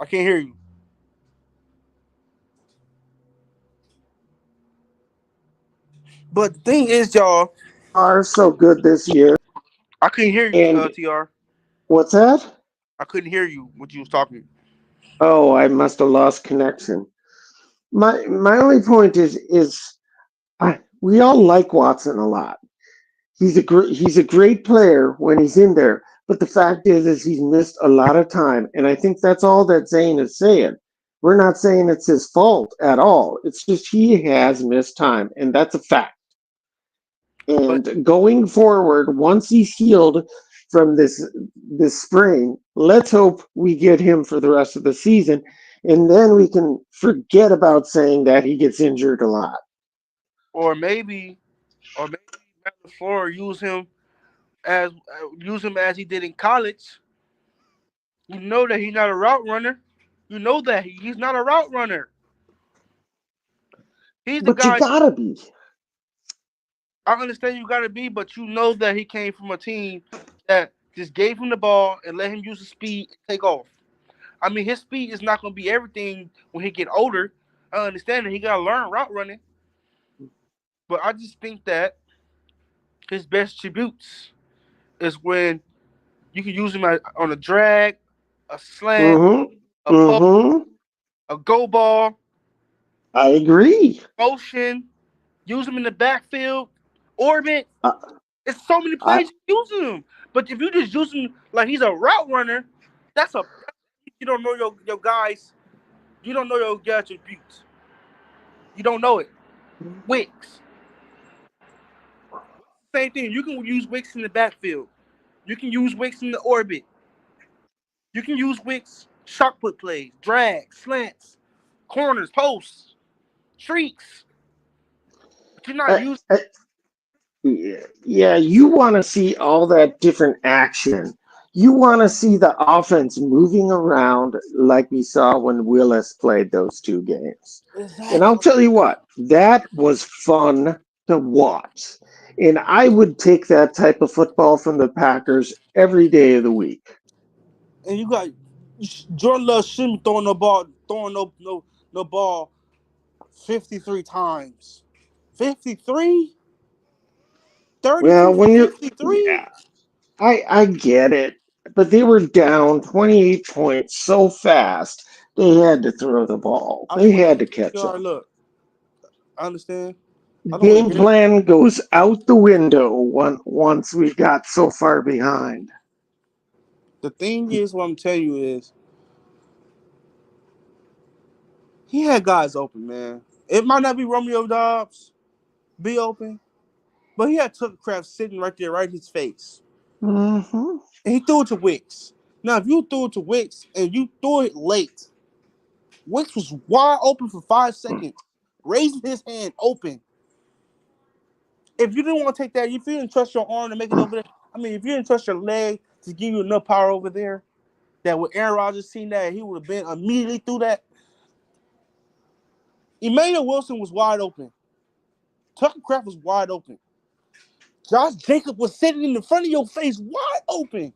I can't hear you. But the thing is, y'all, are so good this year. I couldn't hear you, And Tr. what's that? I couldn't hear you when you was talking. Oh, I must have lost connection. My only point is we all like Watson a lot. He's a great player when he's in there. But the fact is he's missed a lot of time, and I think that's all that Zane is saying. We're not saying it's his fault at all. It's just he has missed time, and that's a fact. But And going forward, once he's healed from this sprain, let's hope we get him for the rest of the season, and then we can forget about saying that he gets injured a lot. or maybe, or maybe Matt LaFleur use him as he did in college. You know that he's not a route runner. You know that he's not a route runner. He's the But you guy. gotta be. I understand you got to be, but you know that he came from a team that just gave him the ball and let him use his speed and take off. I mean, his speed is not going to be everything when he get older. I understand that he got to learn route running, but I just think that his best tributes is when you can use him on a drag, a slant, Mm-hmm. a post, Mm-hmm. a go ball, I agree. motion. Use him in the backfield, orbit. I, It's so many I plays you use him. But if you just use him like he's a route runner, that's a you don't know your guys. You don't know your guys' attributes. You don't know it. Wicks. Same thing. You can use Wicks in the backfield. You can use Wicks in the orbit. You can use Wicks shot put plays, drag, slants, corners, posts, streaks. But you're not I, using. I yeah, you want to see all that different action. You want to see the offense moving around like we saw when Willis played those 2 games. And I'll Exactly. tell you what, that was fun to watch. And I would take that type of football from the Packers every day of the week. And you got Jordan Love shouldn't be throwing no ball, throwing no ball 53 times. 53? Well, 32 for when you 53? yeah, I get it, but they were down 28 points so fast. They had to throw the ball. I They just want had to to catch TR, up. look, I understand. I don't Game agree. plan goes out the window once we got so far behind. The thing is, what I'm telling you is, he had guys open, man. It might not be Romeo Dobbs, be open, but he had Tucker sitting right there, right in his face. Hmm. And he threw it to Wicks. Now, if you threw it to Wicks and you threw it late, Wicks was wide open for 5 seconds, raising his hand open. If you didn't want to take that, if you didn't trust your arm to make it over there, I mean, if you didn't trust your leg to give you enough power over there, that when Aaron Rodgers seen that, he would have been immediately through that. Emmanuel Wilson was wide open. Tucker Kraft was wide open. Josh Jacob was sitting in the front of your face, wide open,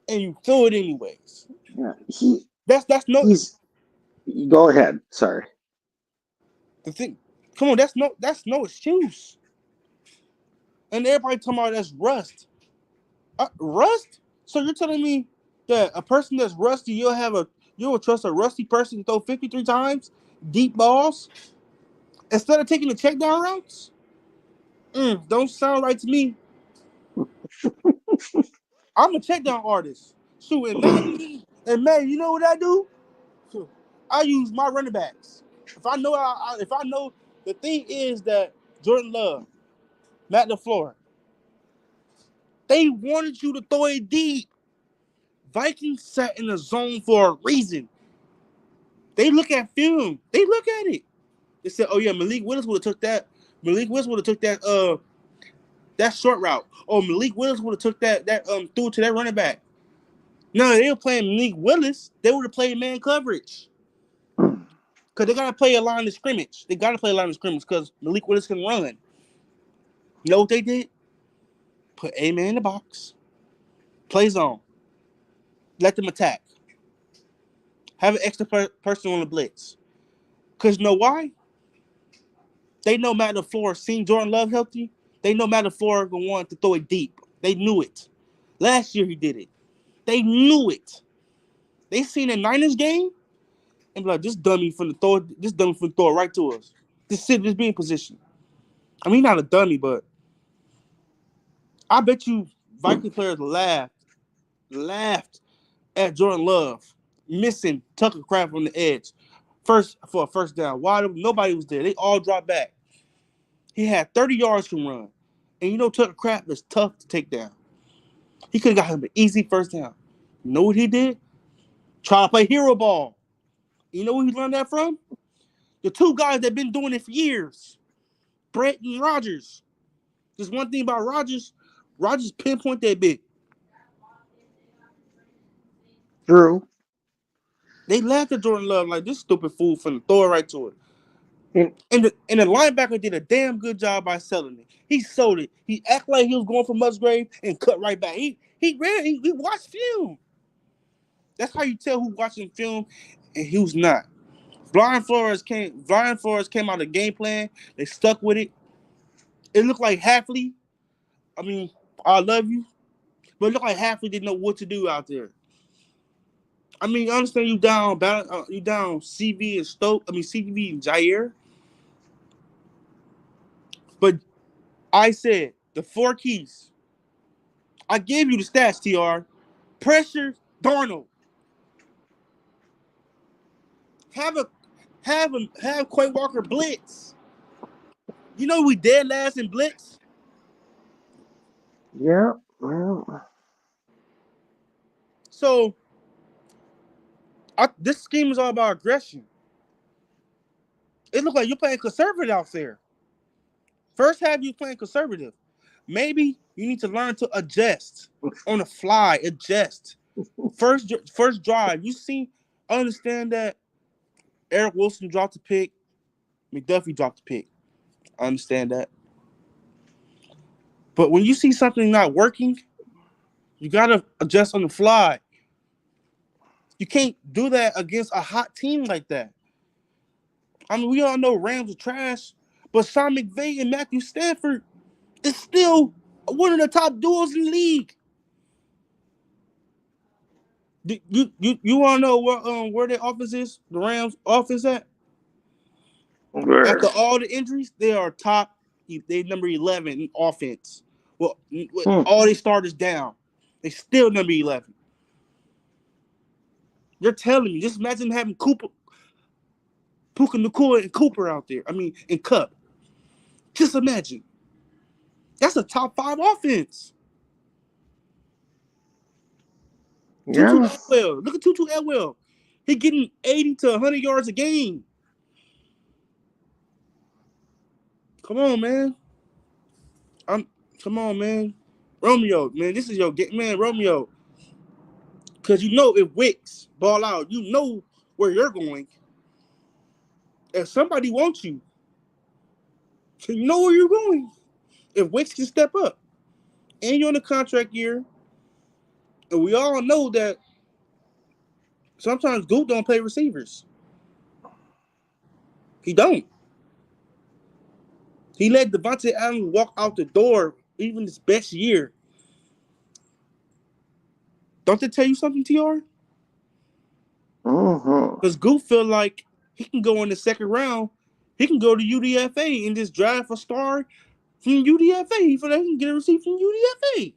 and you threw it anyways. Yeah, That's no he's. Go ahead. Sorry. the thing. Come on, that's no excuse. And everybody talking about that's rust. Rust? So you're telling me that a person that's rusty, you'll trust a rusty person to throw 53 times deep balls instead of taking the check down routes? Don't sound right to me. I'm a check down artist. Shoot, and man, you know what I do? Shoot, I use my running backs. If I know, the thing is that Jordan Love, Matt LaFleur, they wanted you to throw it deep. Vikings sat in the zone for a reason. They look at film. They look at it. They said, "Oh yeah, Malik Willis would have took that. Malik Willis would have took that short route. Oh, Malik Willis would have took that threw it to that running back. No, they were playing Malik Willis. They would have played man coverage because they gotta play a line of scrimmage. They gotta play a line of scrimmage because Malik Willis can run. You know what they did? Put a man in the box, play zone, let them attack, have an extra person on the blitz. Cause you know why? They know Matt LaFleur seen Jordan Love healthy. They know Matt LaFleur gonna want to throw it deep. They knew it. Last year he did it. They knew it. They seen the Niners game and be like, this dummy from throw it right to us. Just be in position. I mean, not a dummy, but I bet you Viking players laughed at Jordan Love missing Tucker Kraft on the edge. First for a first down. Why nobody was there? They all dropped back. He had 30 yards to run. And you know Tucker Kraft is tough to take down. He could have got him an easy first down. You know what he did? Try to play hero ball. You know where he learned that from? The two guys that been doing it for years. Brett and Rogers. There's one thing about Rogers. Rogers pinpoint that bit. True. They laughed at Jordan Love like this stupid fool finna throw it right to it. And And the linebacker did a damn good job by selling it. He sold it. He acted like he was going for Musgrave and cut right back. He watched film. That's how you tell who watching film and who's not. Brian Flores came out of the game plan. They stuck with it. It looked like Halfley. I mean, I love you, but it looked like Halfley didn't know what to do out there. I mean, I understand you down CV and Stoke. I mean, CV and Jair. But I said the four keys. I gave you the stats, Tr. Pressure, Darnold. Have a have Quay Walker blitz. You know we dead last in blitz. yeah, well, So this scheme is all about aggression. It looks like you're playing conservative out there. First half you playing conservative. Maybe you need to learn to adjust on the fly. Adjust. First drive. Understand that Eric Wilson dropped the pick. McDuffie dropped the pick. I understand that. But when you see something not working, you gotta adjust on the fly. You can't do that against a hot team like that. I mean, we all know Rams are trash, but Sean McVay and Matthew Stafford is still one of the top duos in the league. You want to know where their offense is? The Rams' offense at? After Where? all the injuries, they are top. They number 11 in offense. Well, with Hmm. all their starters down, they still number 11. You're telling me, just imagine having Puka Nakua, and Cooper out there. I mean, and Cup. Just imagine. That's a top five offense. Tutu Yeah, Atwell. Look at Tutu Atwell. He getting 80 to 100 yards a game. Come on, man. I'm. Come on, man. Romeo, man, this is your game, man. Romeo, because you know if Wicks ball out, you know where you're going. If somebody wants you, you know where you're going. If Wicks can step up, and you're in a contract year, and we all know that sometimes Goot don't play receivers. He don't. He let Devontae Adams walk out the door even his best year. Don't they tell you something, TR? hmm, Because Goot feel like he can go in the second round. He can go to UDFA and just draft a star from UDFA. He feel like he can get a receipt from UDFA.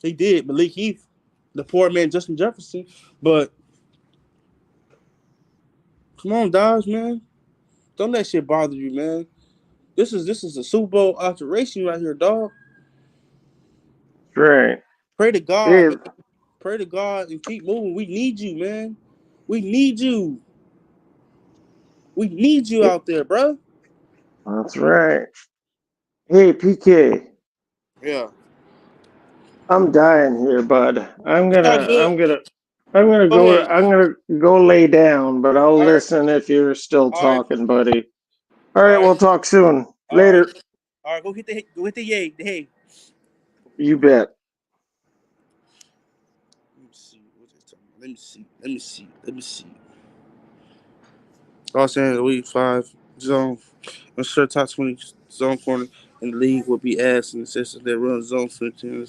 They did Malik Heath, the poor man Justin Jefferson. But come on, Dobbs, man. Don't let shit bother you, man. This is a Super Bowl alteration right here, dog. right. Pray to God, Hey, man. Pray to God and keep moving. We need you, man. We need you. We need you yeah, out there, bro. that's right. Hey, PK, Yeah. I'm dying here, bud. It's all good. Go ahead. I'm gonna go lay down, but I'll All right. listen if you're still All right. talking, buddy. All All right, right. we'll talk soon. All right. Later. All right. Go hit the yay. The hey. You bet. Let me see. What's this talking about? Let me see. Let me see. Let me see. Los Angeles Week 5 zone. I'm sure top 20 zone corner in the league will be asked in the system that runs zone 15.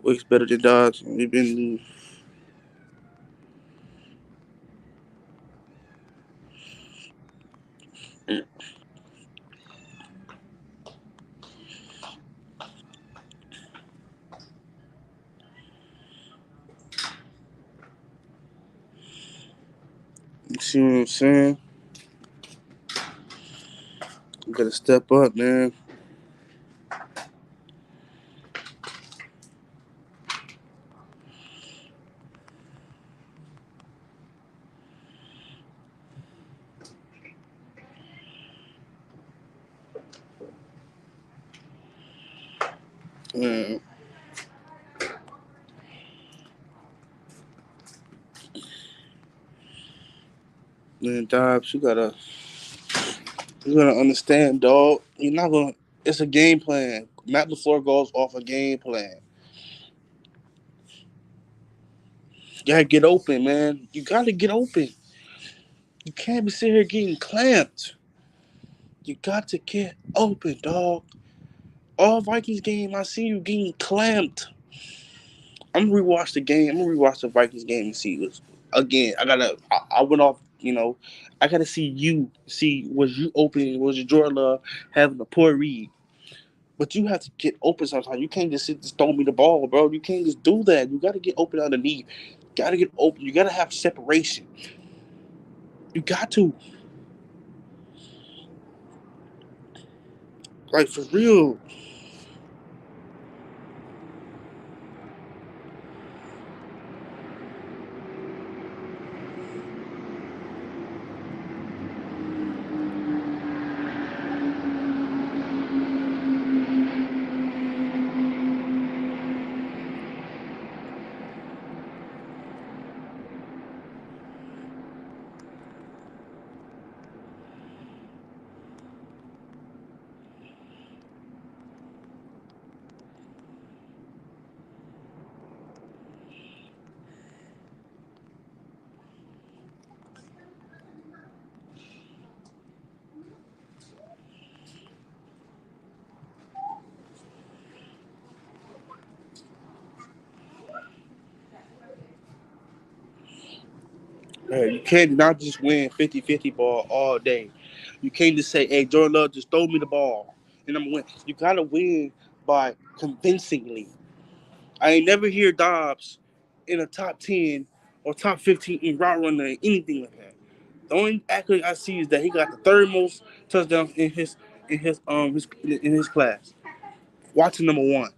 Weeks better than Dobbs. We've been you see what I'm saying? You gotta step up, man. Man, man, Dobbs, you gotta understand, dog. You're not gonna. It's a game plan. Matt LaFleur goes off a game plan. You gotta get open, man. You gotta get open. You can't be sitting here getting clamped. You got to get open, dog. All Vikings game, I see you getting clamped. I'm gonna rewatch the game. I'm gonna rewatch the Vikings game and see this again. I went off. I gotta see you. See, was you open? Was your Jordan Love having a poor read? But you have to get open sometimes. You can't just throw me the ball, bro. You can't just do that. You got to get open underneath. Got to get open. You got to have separation. You got to, like, for real. You can't not just win 50-50 ball all day. You can't just say, hey, Jordan Love, just throw me the ball and I'm gonna win. You gotta win by convincingly. I ain't never hear Dobbs in a top 10 or top 15 in route runner or anything like that. The only accolade I see is that he got the third most touchdowns in his class. Watching number one.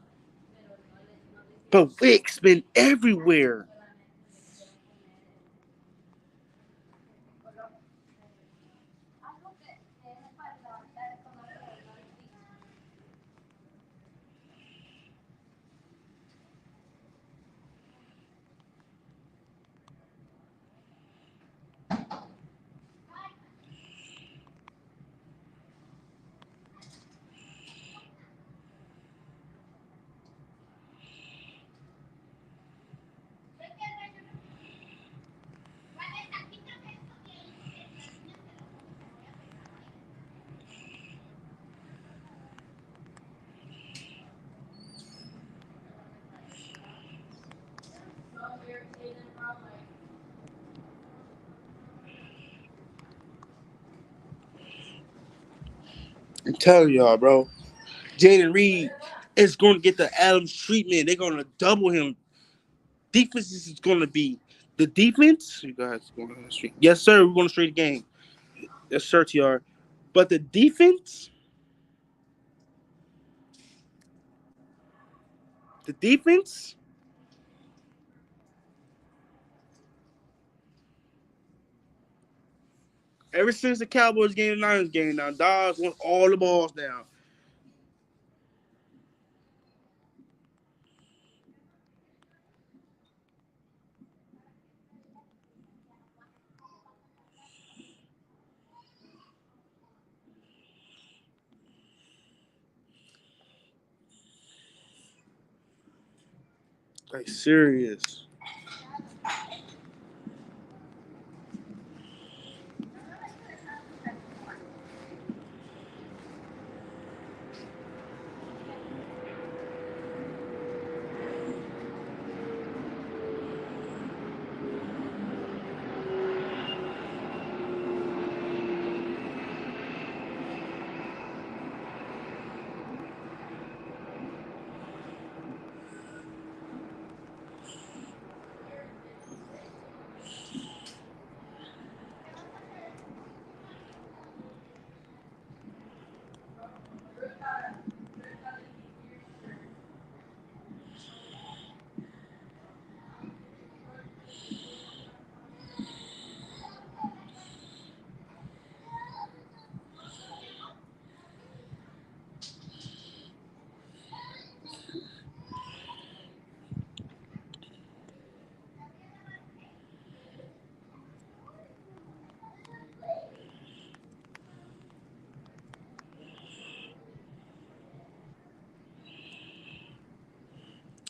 But Wick's been everywhere. I'm telling y'all, bro. Jaden Reed is going to get the Adams treatment. They're going to double him. Defense is going to be the defense. You guys going to straight? Yes, sir. We're going to straight the game. Yes, sir, TR. But the defense, ever since the Cowboys game, the Niners game, now Dobbs wants all the balls down. Like serious.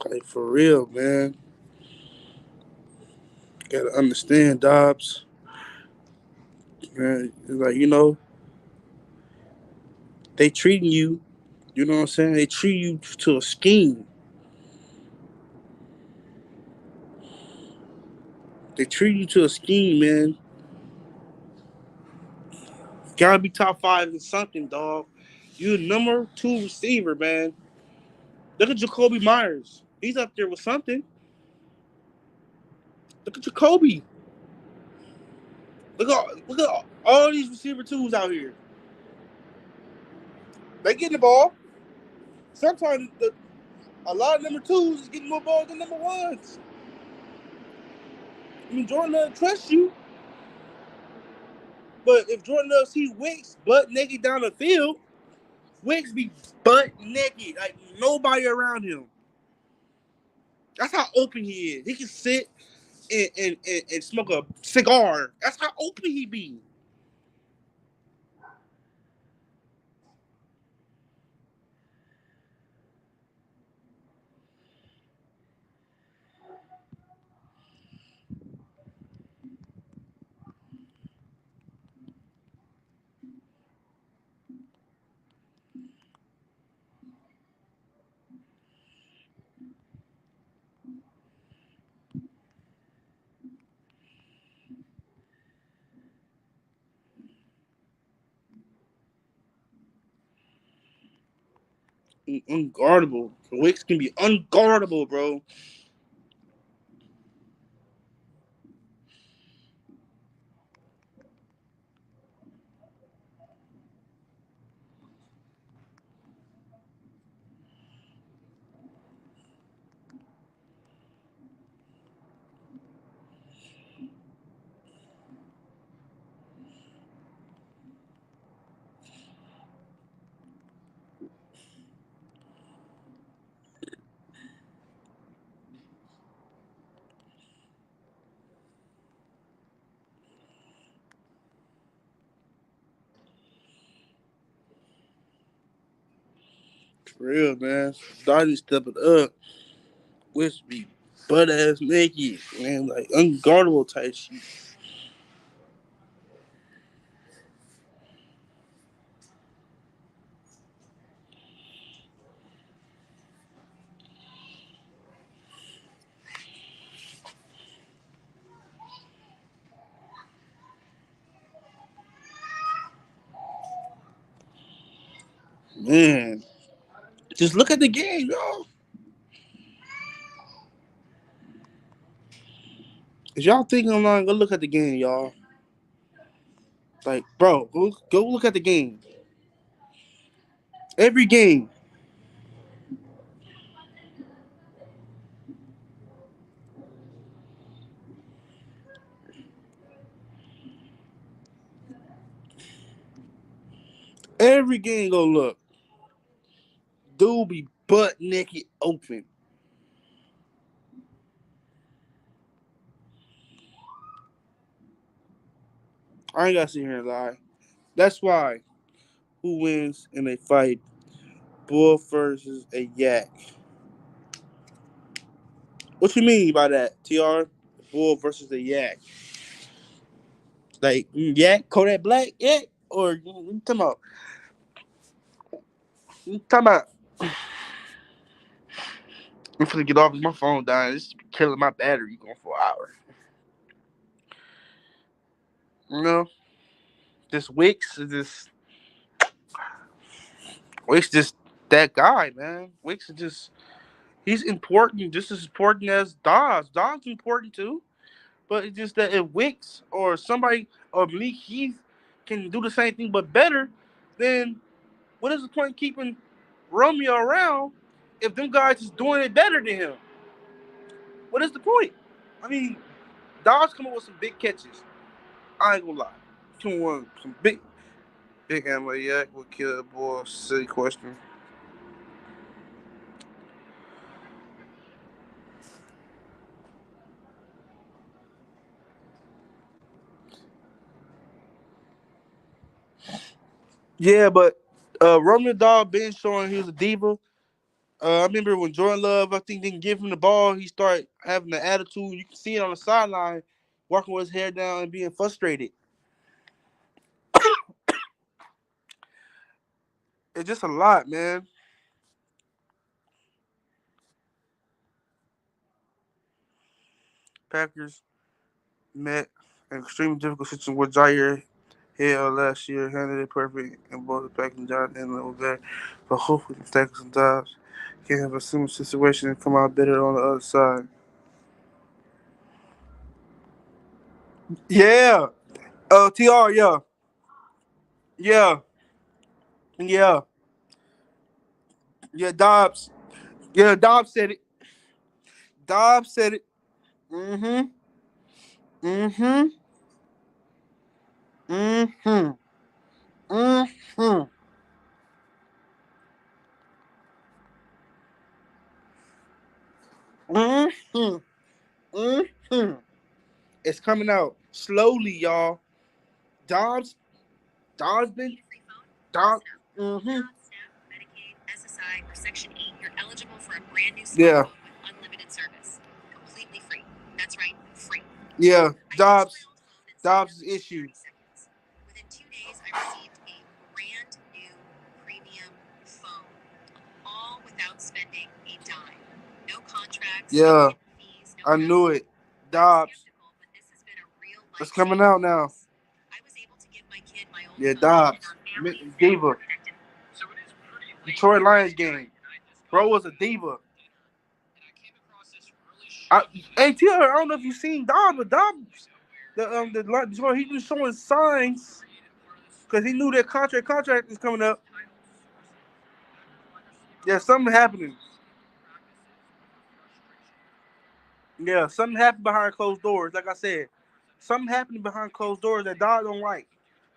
Like for real, man. Gotta understand, Dobbs. Man, like they treating you. You know what I'm saying? They treat you to a scheme. They treat you to a scheme, man. Gotta be top five in something, dog. You the number two receiver, man. Look at Jacoby Myers. He's up there with something. Look at Jacoby. Look at all these receiver twos out here. They getting the ball. Sometimes a lot of number twos is getting more balls than number ones. I mean, Jordan Love trusts you, but if Jordan Love see Wicks butt naked down the field, Wicks be butt naked, like nobody around him. That's how open he is. He can sit and smoke a cigar. That's how open he be. Unguardable. Wicks can be unguardable, bro. For real, man. Dottie stepping up. Wicks be butt ass naked, man. Like unguardable type shit. Man. Just look at the game, y'all. If y'all thinking online, go look at the game, y'all. Like, bro, go look at the game. Every game. Every game go look. Dude be butt naked open. I ain't gotta sit here and lie. That's why who wins in a fight? Bull versus a yak. What you mean by that, TR? Bull versus a yak. Like yak, Kodak Black yak? Or you talking about I'm finna get off my phone dying. This is killing my battery going for an hour. You know? This Wicks just that guy, man. Wicks is just he's important, just as important as Dobbs. Dobbs important too. But it's just that if Wicks or somebody or Malik Heath can do the same thing but better, then what is the point keeping Romeo around if them guys is doing it better than him? What is the point? I mean, Dobbs come up with some big catches. I ain't gonna lie. Come on, some big hammer yak would kill that boy. Silly question. Yeah, but Romeo Dobbs been showing he was a diva. I remember when Jordan Love, I think, didn't give him the ball, he started having the attitude. You can see it on the sideline, walking with his hair down and being frustrated. It's just a lot, man. Packers met an extremely difficult situation with Jair Hill last year, handled it perfect, and both the Packers and John Allen over there. But hopefully, the Packers and Dobbs can have a similar situation and come out better on the other side. Yeah. TR, yeah. Yeah. Yeah. Yeah, Dobbs. Yeah, Dobbs said it. Dobbs said it. Mm-hmm. Mm-hmm. Mm-hmm. Mm-hmm. Mm-hmm. Mm-hmm. It's coming out slowly, y'all. Dobbs. Dobbs been. Dobbs. Mm-hmm. Yeah. Yeah. Dobbs' issue. Yeah. I knew it. Dobbs. It's coming out now. Yeah, Dobbs. Diva. Detroit Lions game. Bro was a diva. I, hey, Tr, I don't know if you seen Dobbs, but Dobbs, he was showing signs because he knew that contract is coming up. Yeah, something happening. Yeah, something happened behind closed doors. Like I said, something happening behind closed doors that Dobbs don't like.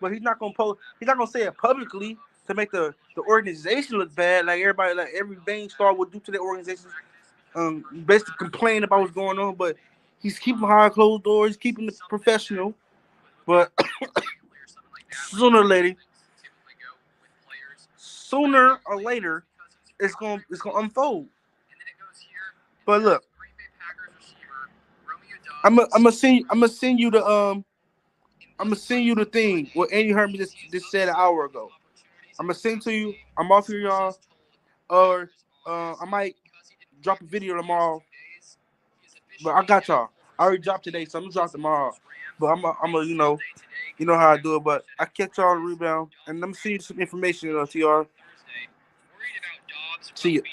But he's not gonna post. He's not gonna say it publicly to make the organization look bad. Like everybody, like every Bane star would do to their organization. Basically complain about what's going on, but he's keeping behind closed doors. He's keeping it professional. But sooner or later, sooner or later, it's gonna unfold. But look, I'm gonna send you the thing what Andy Herman just said an hour ago. I'm gonna send to you. I'm off here, y'all. Or I might drop a video tomorrow. But I got y'all. I already dropped today, so I'm gonna drop tomorrow. But I'm a you know how I do it. But I catch y'all on the rebound, and let me see you some information, Tr. See you.